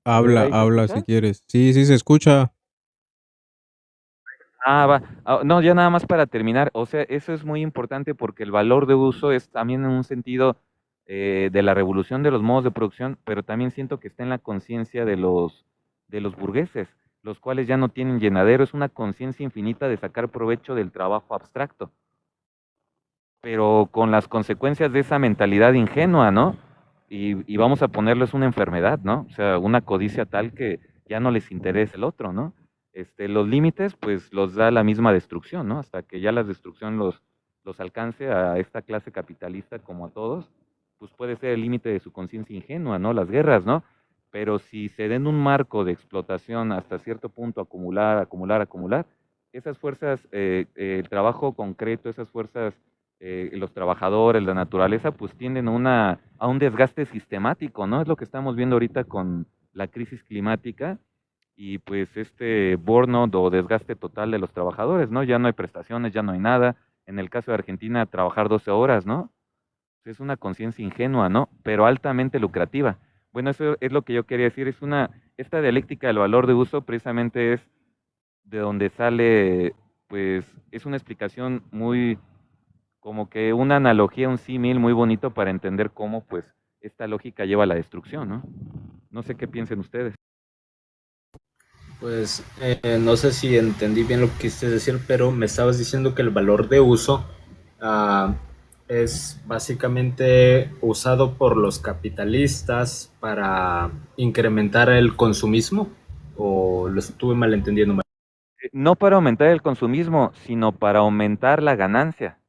Habla, ¿Ahí se habla escucha? si quieres. Sí, sí se escucha. Ah, va. Ah, no, ya nada más para terminar. O sea, eso es muy importante porque el valor de uso es también en un sentido de la revolución de los modos de producción, pero también siento que está en la conciencia de los burgueses, los cuales ya no tienen llenadero. Es una conciencia infinita de sacar provecho del trabajo abstracto, pero con las consecuencias de esa mentalidad ingenua, ¿no? Y vamos a ponerlo, es una enfermedad, ¿no? O sea, una codicia tal que ya no les interesa el otro, ¿no? Los límites, pues los da la misma destrucción, ¿no? Hasta que ya la destrucción los alcance a esta clase capitalista como a todos, pues puede ser el límite de su conciencia ingenua, ¿no? Las guerras, ¿no? Pero si se den un marco de explotación hasta cierto punto, acumular, acumular, acumular, esas fuerzas, el trabajo concreto, esas fuerzas los trabajadores, la naturaleza, pues tienden a un desgaste sistemático, ¿no? Es lo que estamos viendo ahorita con la crisis climática y pues este burnout o desgaste total de los trabajadores, ¿no? Ya no hay prestaciones, ya no hay nada. En el caso de Argentina, trabajar 12 horas, ¿no? Es una conciencia ingenua, ¿no? Pero altamente lucrativa. Bueno, eso es lo que yo quería decir, esta dialéctica del valor de uso precisamente es de donde sale, pues, es una explicación muy como que una analogía, un símil muy bonito para entender cómo pues esta lógica lleva a la destrucción, ¿no? No sé qué piensen ustedes. Pues no sé si entendí bien lo que quisiste decir, pero me estabas diciendo que el valor de uso ah, es básicamente usado por los capitalistas para incrementar el consumismo, o lo estuve malentendiendo. No para aumentar el consumismo, sino para aumentar la ganancia.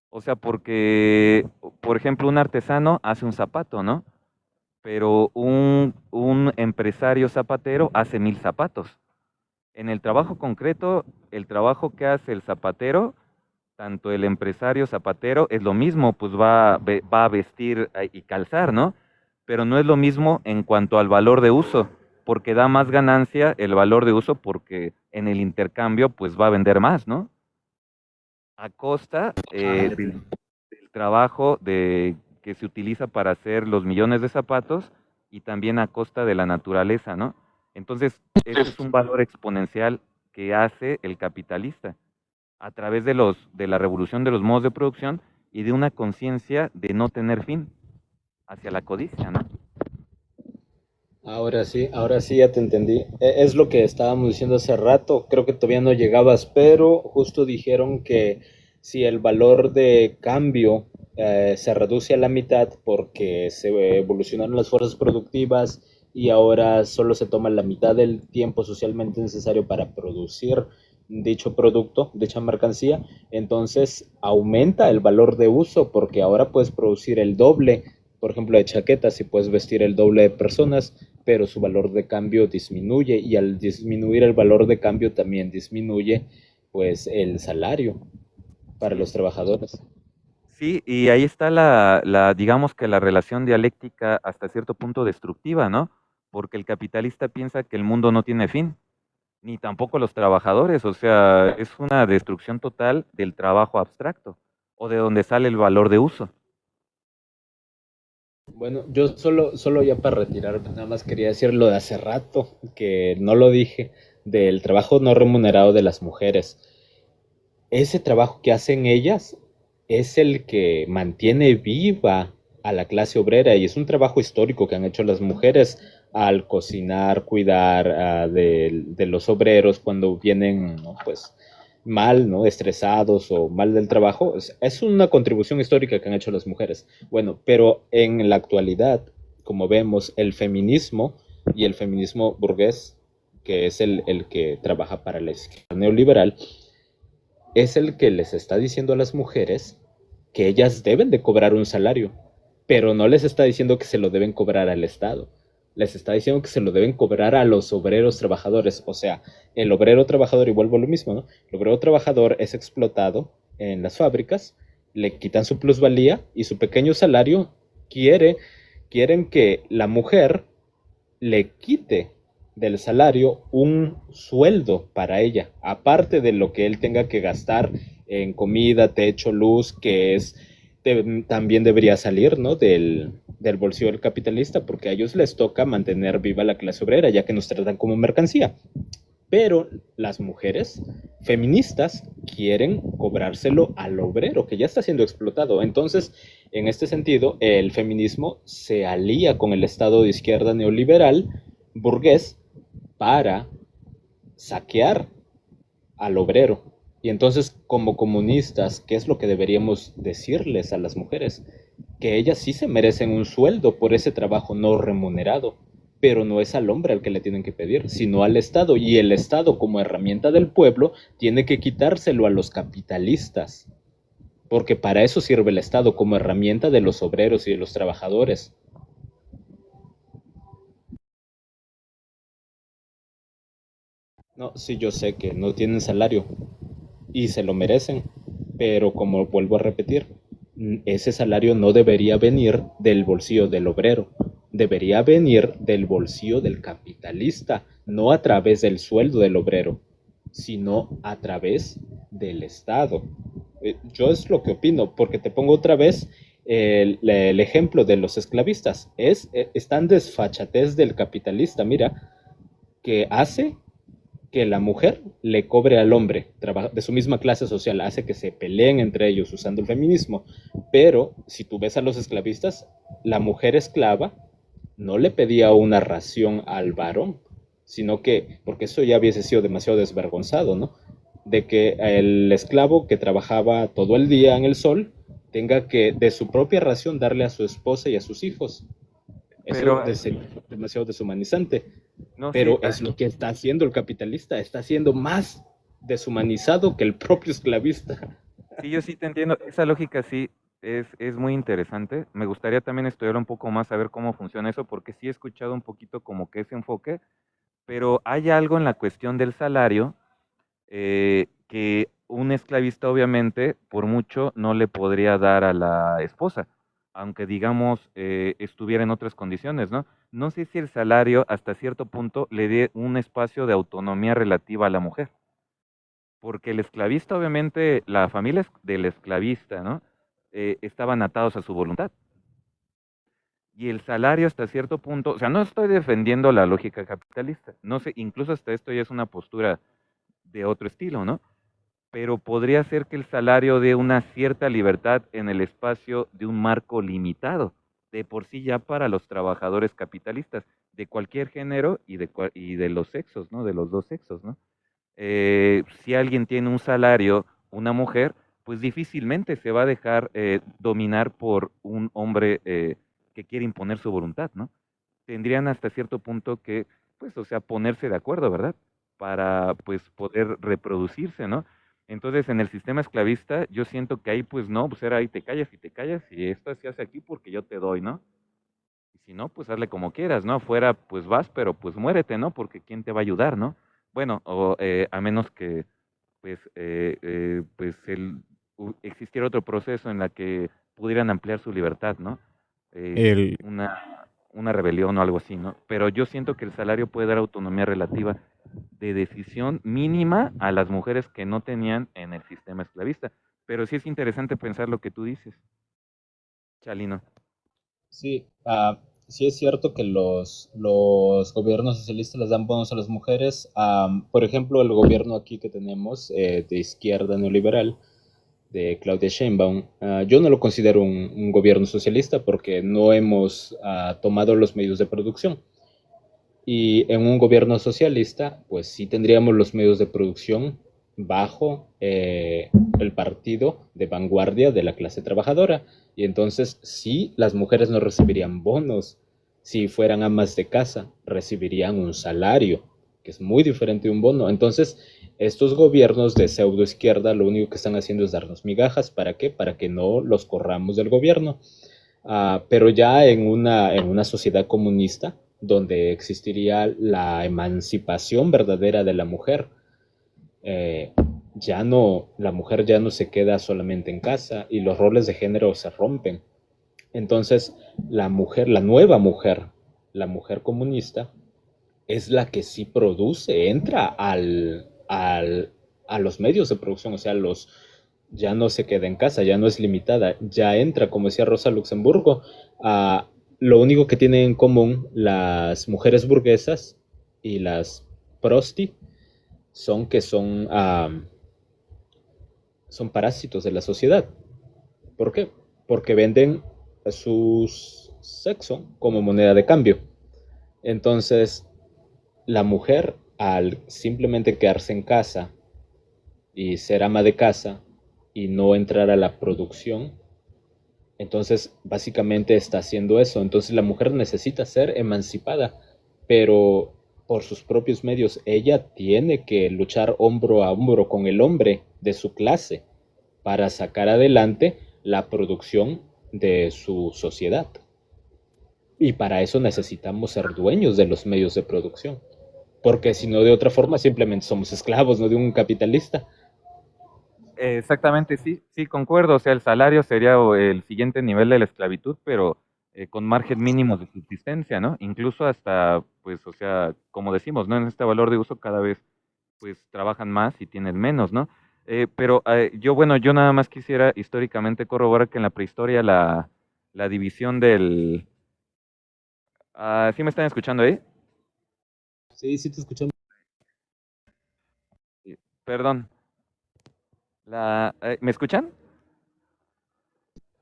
O sea, porque, por ejemplo, un artesano hace un zapato, ¿no? Pero un empresario zapatero hace 1000 zapatos. En el trabajo concreto, el trabajo que hace el zapatero, tanto el empresario zapatero, es lo mismo, pues va a vestir y calzar, ¿no? Pero no es lo mismo en cuanto al valor de uso, porque da más ganancia el valor de uso porque en el intercambio, pues va a vender más, ¿no? A costa del trabajo que se utiliza para hacer los millones de zapatos y también a costa de la naturaleza, ¿no? Entonces, ese es un valor exponencial que hace el capitalista a través de la revolución de los modos de producción y de una conciencia de no tener fin hacia la codicia, ¿no? Ahora sí ya te entendí. Es lo que estábamos diciendo hace rato, creo que todavía no llegabas, pero justo dijeron que si el valor de cambio se reduce a la mitad porque se evolucionaron las fuerzas productivas y ahora solo se toma la mitad del tiempo socialmente necesario para producir dicho producto, dicha mercancía, entonces aumenta el valor de uso porque ahora puedes producir el doble, por ejemplo, de chaquetas y puedes vestir el doble de personas, pero su valor de cambio disminuye y al disminuir el valor de cambio también disminuye pues el salario para los trabajadores. Sí, y ahí está digamos que la relación dialéctica hasta cierto punto destructiva, ¿no? Porque el capitalista piensa que el mundo no tiene fin, ni tampoco los trabajadores, o sea, es una destrucción total del trabajo abstracto o de donde sale el valor de uso. Bueno, yo solo ya para retirar, nada más quería decir lo de hace rato, que no lo dije, del trabajo no remunerado de las mujeres. Ese trabajo que hacen ellas es el que mantiene viva a la clase obrera y es un trabajo histórico que han hecho las mujeres al cocinar, cuidar de los obreros cuando vienen, ¿no? Pues mal, ¿no? Estresados o mal del trabajo. Es una contribución histórica que han hecho las mujeres. Bueno, pero en la actualidad, como vemos, el feminismo y el feminismo burgués, que es el que trabaja para la izquierda neoliberal, es el que les está diciendo a las mujeres que ellas deben de cobrar un salario, pero no les está diciendo que se lo deben cobrar al Estado. Les está diciendo que se lo deben cobrar a los obreros trabajadores. O sea, el obrero trabajador, y vuelvo a lo mismo, ¿no? El obrero trabajador es explotado en las fábricas, le quitan su plusvalía y su pequeño salario quieren que la mujer le quite del salario un sueldo para ella, aparte de lo que él tenga que gastar en comida, techo, luz, que también debería salir, ¿no? Del bolsillo del capitalista, porque a ellos les toca mantener viva la clase obrera, ya que nos tratan como mercancía. Pero las mujeres feministas quieren cobrárselo al obrero, que ya está siendo explotado. Entonces, en este sentido, el feminismo se alía con el Estado de izquierda neoliberal burgués para saquear al obrero. Y entonces, como comunistas, ¿qué es lo que deberíamos decirles a las mujeres? Que ellas sí se merecen un sueldo por ese trabajo no remunerado, pero no es al hombre al que le tienen que pedir, sino al Estado. Y el Estado, como herramienta del pueblo, tiene que quitárselo a los capitalistas, porque para eso sirve el Estado, como herramienta de los obreros y de los trabajadores. No, sí, yo sé que no tienen salario y se lo merecen, pero como vuelvo a repetir, ese salario no debería venir del bolsillo del obrero, debería venir del bolsillo del capitalista, no a través del sueldo del obrero, sino a través del Estado. Yo es lo que opino, porque te pongo otra vez el ejemplo de los esclavistas. Es tan desfachatez del capitalista, mira, que hace que la mujer le cobre al hombre de su misma clase social, hace que se peleen entre ellos usando el feminismo. Pero si tú ves a los esclavistas, la mujer esclava no le pedía una ración al varón, sino que, porque eso ya hubiese sido demasiado desvergonzado, ¿no? De que el esclavo que trabajaba todo el día en el sol tenga que de su propia ración darle a su esposa y a sus hijos. Eso Pero, es demasiado deshumanizante. no, sí, Pero es lo que está haciendo el capitalista, está siendo más deshumanizado que el propio esclavista. sí, yo sí te entiendo. Esa lógica sí es muy interesante. Me gustaría también estudiar un poco más, a ver cómo funciona eso, porque sí he escuchado un poquito como que ese enfoque, pero hay algo en la cuestión del salario que un esclavista obviamente por mucho no le podría dar a la esposa, aunque digamos estuviera en otras condiciones, ¿no? No sé si el salario hasta cierto punto le dé un espacio de autonomía relativa a la mujer, porque el esclavista obviamente, la familia del esclavista, ¿no? Estaban atados a su voluntad. Y el salario hasta cierto punto, o sea, no estoy defendiendo la lógica capitalista, no sé, incluso hasta esto ya es una postura de otro estilo, ¿no? Pero podría ser que el salario dé una cierta libertad en el espacio de un marco limitado, de por sí ya para los trabajadores capitalistas, de cualquier género y de los sexos, ¿no? De los dos sexos, ¿no? Si alguien tiene un salario, una mujer, pues difícilmente se va a dejar dominar por un hombre que quiere imponer su voluntad, ¿no? Tendrían hasta cierto punto que, pues, o sea, ponerse de acuerdo, ¿verdad? Para, pues, poder reproducirse, ¿no? Entonces, en el sistema esclavista, yo siento que ahí, pues, no, pues era ahí te callas, y esto se hace aquí porque yo te doy, ¿no? Y si no, pues hazle como quieras, ¿no? Afuera, pues vas, pero pues muérete, ¿no? Porque ¿quién te va a ayudar, ¿no? Bueno, o a menos que, pues, pues existiera otro proceso en la que pudieran ampliar su libertad, ¿no? El, Una rebelión o algo así, ¿no? Pero yo siento que el salario puede dar autonomía relativa de decisión mínima a las mujeres que no tenían en el sistema esclavista. Pero sí es interesante pensar lo que tú dices, Chalino. Sí, sí es cierto que los gobiernos socialistas les dan bonos a las mujeres. Por ejemplo, el gobierno aquí que tenemos de izquierda neoliberal, de Claudia Sheinbaum, yo no lo considero un gobierno socialista porque no hemos tomado los medios de producción. Y en un gobierno socialista, pues sí tendríamos los medios de producción bajo el partido de vanguardia de la clase trabajadora. Y entonces sí, las mujeres no recibirían bonos. Si fueran amas de casa, recibirían un salario, que es muy diferente de un bono. Entonces, estos gobiernos de pseudo izquierda lo único que están haciendo es darnos migajas. ¿Para qué? Para que no los corramos del gobierno. Pero ya en una sociedad comunista, donde existiría la emancipación verdadera de la mujer, la mujer ya no se queda solamente en casa y los roles de género se rompen. Entonces, la mujer comunista, es la que sí produce, entra a los medios de producción, o sea, ya no se queda en casa, ya no es limitada, ya entra, como decía Rosa Luxemburgo, a lo único que tienen en común las mujeres burguesas y las prosti son que son parásitos de la sociedad. ¿Por qué? Porque venden su sexo como moneda de cambio. Entonces, la mujer, al simplemente quedarse en casa y ser ama de casa y no entrar a la producción, entonces básicamente está haciendo eso. Entonces la mujer necesita ser emancipada, pero por sus propios medios. Ella tiene que luchar hombro a hombro con el hombre de su clase para sacar adelante la producción de su sociedad. Y para eso necesitamos ser dueños de los medios de producción, porque si no, de otra forma simplemente somos esclavos, no de un capitalista. Exactamente, sí, sí, concuerdo. O sea, el salario sería el siguiente nivel de la esclavitud, pero con margen mínimo de subsistencia, ¿no? Incluso hasta, pues, o sea, como decimos, ¿no? En este valor de uso cada vez, pues, trabajan más y tienen menos, ¿no? Pero yo nada más quisiera históricamente corroborar que en la prehistoria la división del... ¿sí me están escuchando ahí? Sí, sí te escuchamos. Perdón. ¿Me escuchan?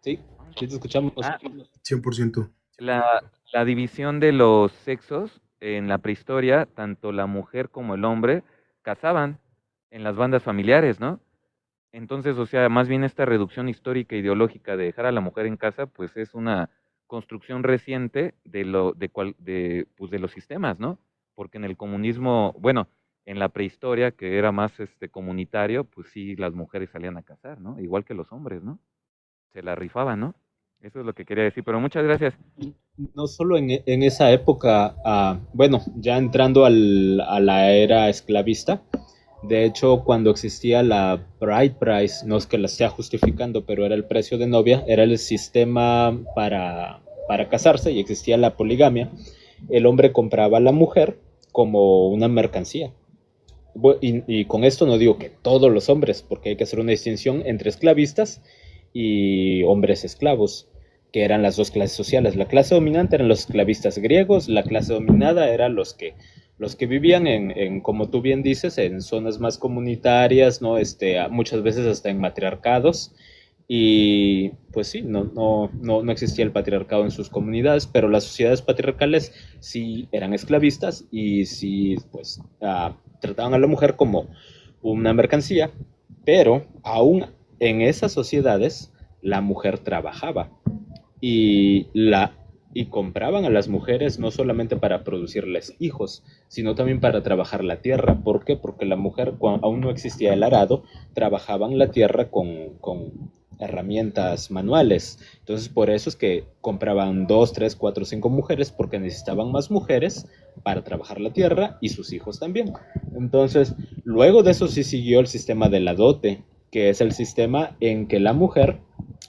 Sí, sí te escuchamos. 100%. La división de los sexos en la prehistoria, tanto la mujer como el hombre casaban en las bandas familiares, ¿no? Entonces, o sea, más bien esta reducción histórica ideológica de dejar a la mujer en casa, pues es una construcción reciente pues, de los sistemas, ¿no? Porque en el comunismo, bueno, en la prehistoria, que era más comunitario, pues sí, las mujeres salían a cazar, ¿no? Igual que los hombres, ¿no? Se la rifaban, ¿no? Eso es lo que quería decir, pero muchas gracias. No solo en esa época, bueno, ya entrando a la era esclavista, de hecho, cuando existía la Bride Price, no es que la esté justificando, pero era el precio de novia, era el sistema para casarse y existía la poligamia. El hombre compraba a la mujer como una mercancía. Y con esto no digo que todos los hombres, porque hay que hacer una distinción entre esclavistas y hombres esclavos, que eran las dos clases sociales. La clase dominante eran los esclavistas griegos, la clase dominada eran los que vivían como tú bien dices, en zonas más comunitarias, ¿no? Muchas veces hasta en matriarcados. Y pues sí, no existía el patriarcado en sus comunidades, pero las sociedades patriarcales sí eran esclavistas y sí, pues, trataban a la mujer como una mercancía, pero aún en esas sociedades la mujer trabajaba y compraban a las mujeres no solamente para producirles hijos, sino también para trabajar la tierra. ¿Por qué? Porque la mujer, cuando aún no existía el arado, trabajaban la tierra con herramientas manuales. Entonces, por eso es que compraban 2, 3, 4, 5 mujeres, porque necesitaban más mujeres para trabajar la tierra y sus hijos también. Entonces, luego de eso sí siguió el sistema de la dote, que es el sistema en que la mujer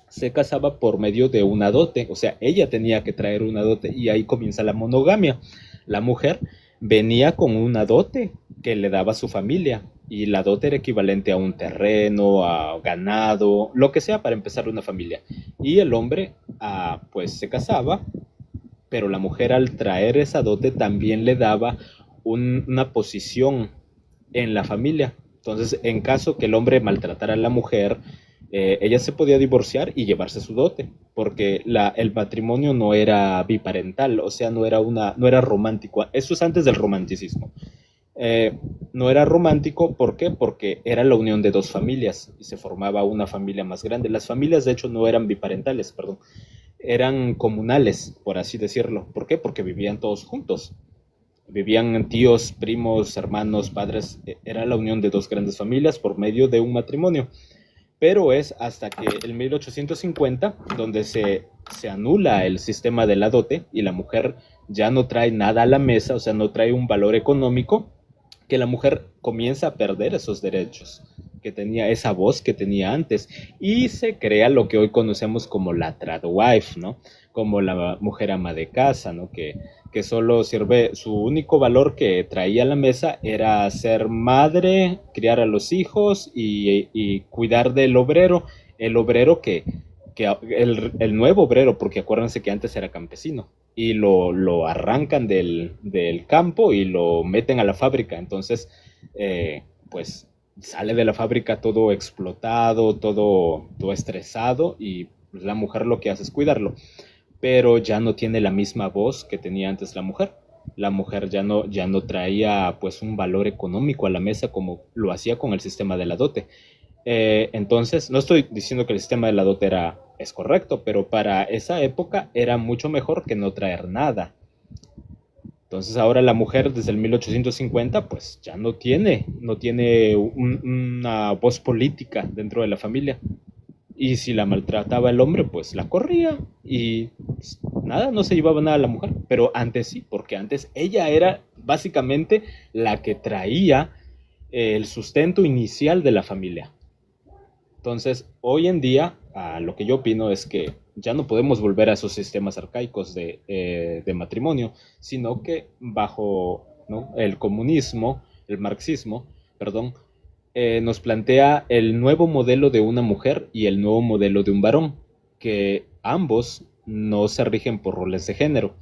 se casaba por medio de una dote, o sea, ella tenía que traer una dote y ahí comienza la monogamia. La mujer venía con una dote que le daba a su familia y la dote era equivalente a un terreno, a ganado, lo que sea para empezar una familia. Y el hombre pues se casaba, pero la mujer al traer esa dote también le daba una posición en la familia. Entonces, en caso que el hombre maltratara a la mujer, ella se podía divorciar y llevarse su dote, porque el matrimonio no era biparental, o sea, no era romántico. Eso es antes del romanticismo. No era romántico, ¿por qué? Porque era la unión de dos familias y se formaba una familia más grande. Las familias, de hecho, no eran biparentales, perdón, eran comunales, por así decirlo. ¿Por qué? Porque vivían todos juntos. Vivían tíos, primos, hermanos, padres. Era la unión de dos grandes familias por medio de un matrimonio. Pero es hasta que en 1850 donde se anula el sistema de la dote y la mujer ya no trae nada a la mesa, o sea, no trae un valor económico, que la mujer comienza a perder esos derechos que tenía, esa voz que tenía antes, y se crea lo que hoy conocemos como la tradwife, ¿no? Como la mujer ama de casa, ¿no? Que solo sirve, su único valor que traía a la mesa era ser madre, criar a los hijos y cuidar del obrero, el obrero el nuevo obrero, porque acuérdense que antes era campesino, y lo arrancan del campo y lo meten a la fábrica. Entonces, pues sale de la fábrica todo explotado, todo estresado, y la mujer lo que hace es cuidarlo, pero ya no tiene la misma voz que tenía antes la mujer. La mujer ya no traía pues un valor económico a la mesa como lo hacía con el sistema de la dote. Entonces, no estoy diciendo que el sistema de la dote es correcto, pero para esa época era mucho mejor que no traer nada. Entonces ahora la mujer desde el 1850 pues ya no tiene una voz política dentro de la familia. Y si la maltrataba el hombre, pues la corría y pues, nada, no se llevaba nada a la mujer. Pero antes sí, porque antes ella era básicamente la que traía el sustento inicial de la familia. Entonces, hoy en día, lo que yo opino es que ya no podemos volver a esos sistemas arcaicos de matrimonio, sino que bajo, ¿no?, el comunismo, el marxismo, perdón, nos plantea el nuevo modelo de una mujer y el nuevo modelo de un varón, que ambos no se rigen por roles de género,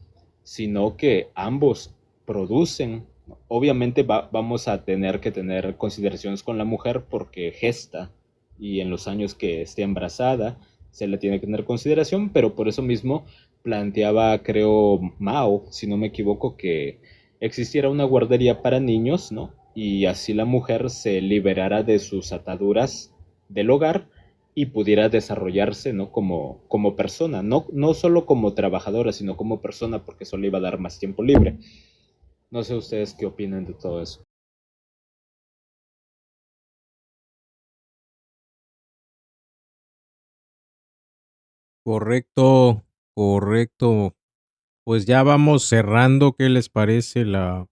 sino que ambos producen. Obviamente vamos a tener que tener consideraciones con la mujer porque gesta y en los años que esté embarazada se le tiene que tener consideración, pero por eso mismo planteaba, creo, Mao, si no me equivoco, que existiera una guardería para niños, ¿no? Y así la mujer se liberara de sus ataduras del hogar y pudiera desarrollarse, ¿no?, como persona, no solo como trabajadora, sino como persona, porque eso le iba a dar más tiempo libre. No sé ustedes qué opinan de todo eso. Correcto, correcto. Pues ya vamos cerrando. ¿Qué les parece la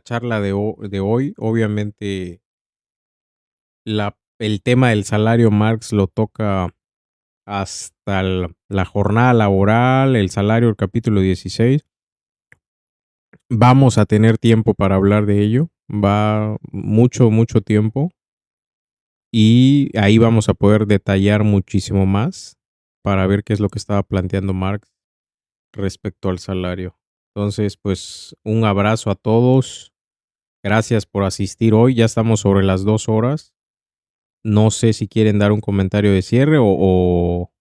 charla de hoy? Obviamente el tema del salario Marx lo toca hasta la jornada laboral, el salario, el capítulo 16. Vamos a tener tiempo para hablar de ello. Va mucho, mucho tiempo. Y ahí vamos a poder detallar muchísimo más para ver qué es lo que estaba planteando Marx respecto al salario. Entonces, pues un abrazo a todos. Gracias por asistir hoy. Ya estamos sobre las 2 horas. No sé si quieren dar un comentario de cierre o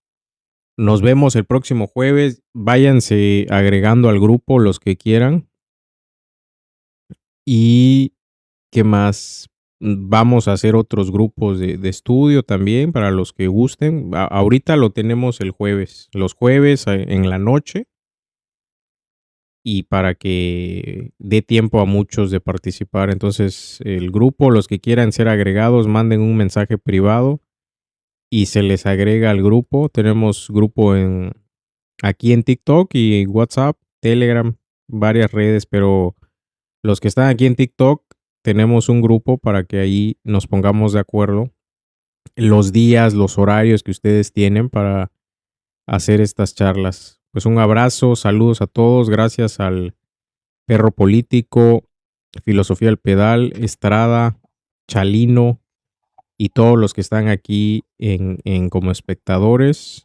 nos vemos el próximo jueves. Váyanse agregando al grupo los que quieran. Y qué más, vamos a hacer otros grupos de estudio también para los que gusten. Ahorita lo tenemos los jueves en la noche. Y para que dé tiempo a muchos de participar. Entonces, el grupo, los que quieran ser agregados, manden un mensaje privado y se les agrega al grupo. Tenemos grupo aquí en TikTok y WhatsApp, Telegram, varias redes, pero los que están aquí en TikTok tenemos un grupo para que ahí nos pongamos de acuerdo los días, los horarios que ustedes tienen para hacer estas charlas. Pues un abrazo, saludos a todos, gracias al Perro Político, Filosofía al Pedal, Estrada, Chalino y todos los que están aquí en como espectadores.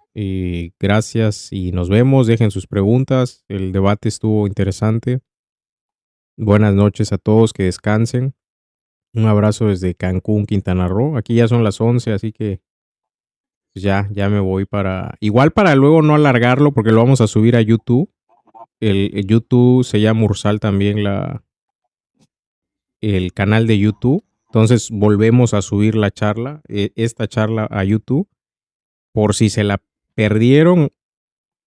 Gracias y nos vemos. Dejen sus preguntas. El debate estuvo interesante. Buenas noches a todos, que descansen. Un abrazo desde Cancún, Quintana Roo. Aquí ya son las 11, así que pues ya me voy igual para luego no alargarlo, porque lo vamos a subir a YouTube. El YouTube se llama Ursal también, el canal de YouTube. Entonces volvemos a subir la charla, esta charla a YouTube. Por si se la perdieron,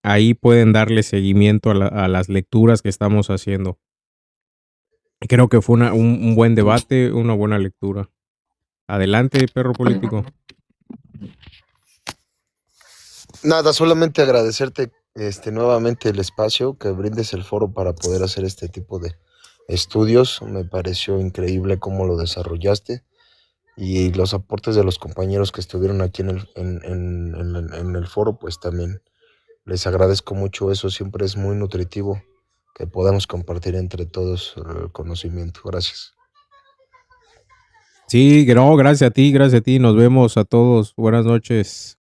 ahí pueden darle seguimiento a las lecturas que estamos haciendo. Creo que fue un buen debate, una buena lectura. Adelante, Perro Político. Nada, solamente agradecerte nuevamente el espacio, que brindes el foro para poder hacer este tipo de estudios. Me pareció increíble cómo lo desarrollaste y los aportes de los compañeros que estuvieron aquí en el foro, pues también les agradezco mucho. Eso siempre es muy nutritivo, que podamos compartir entre todos el conocimiento. Gracias. Sí, no, gracias a ti. Nos vemos a todos. Buenas noches.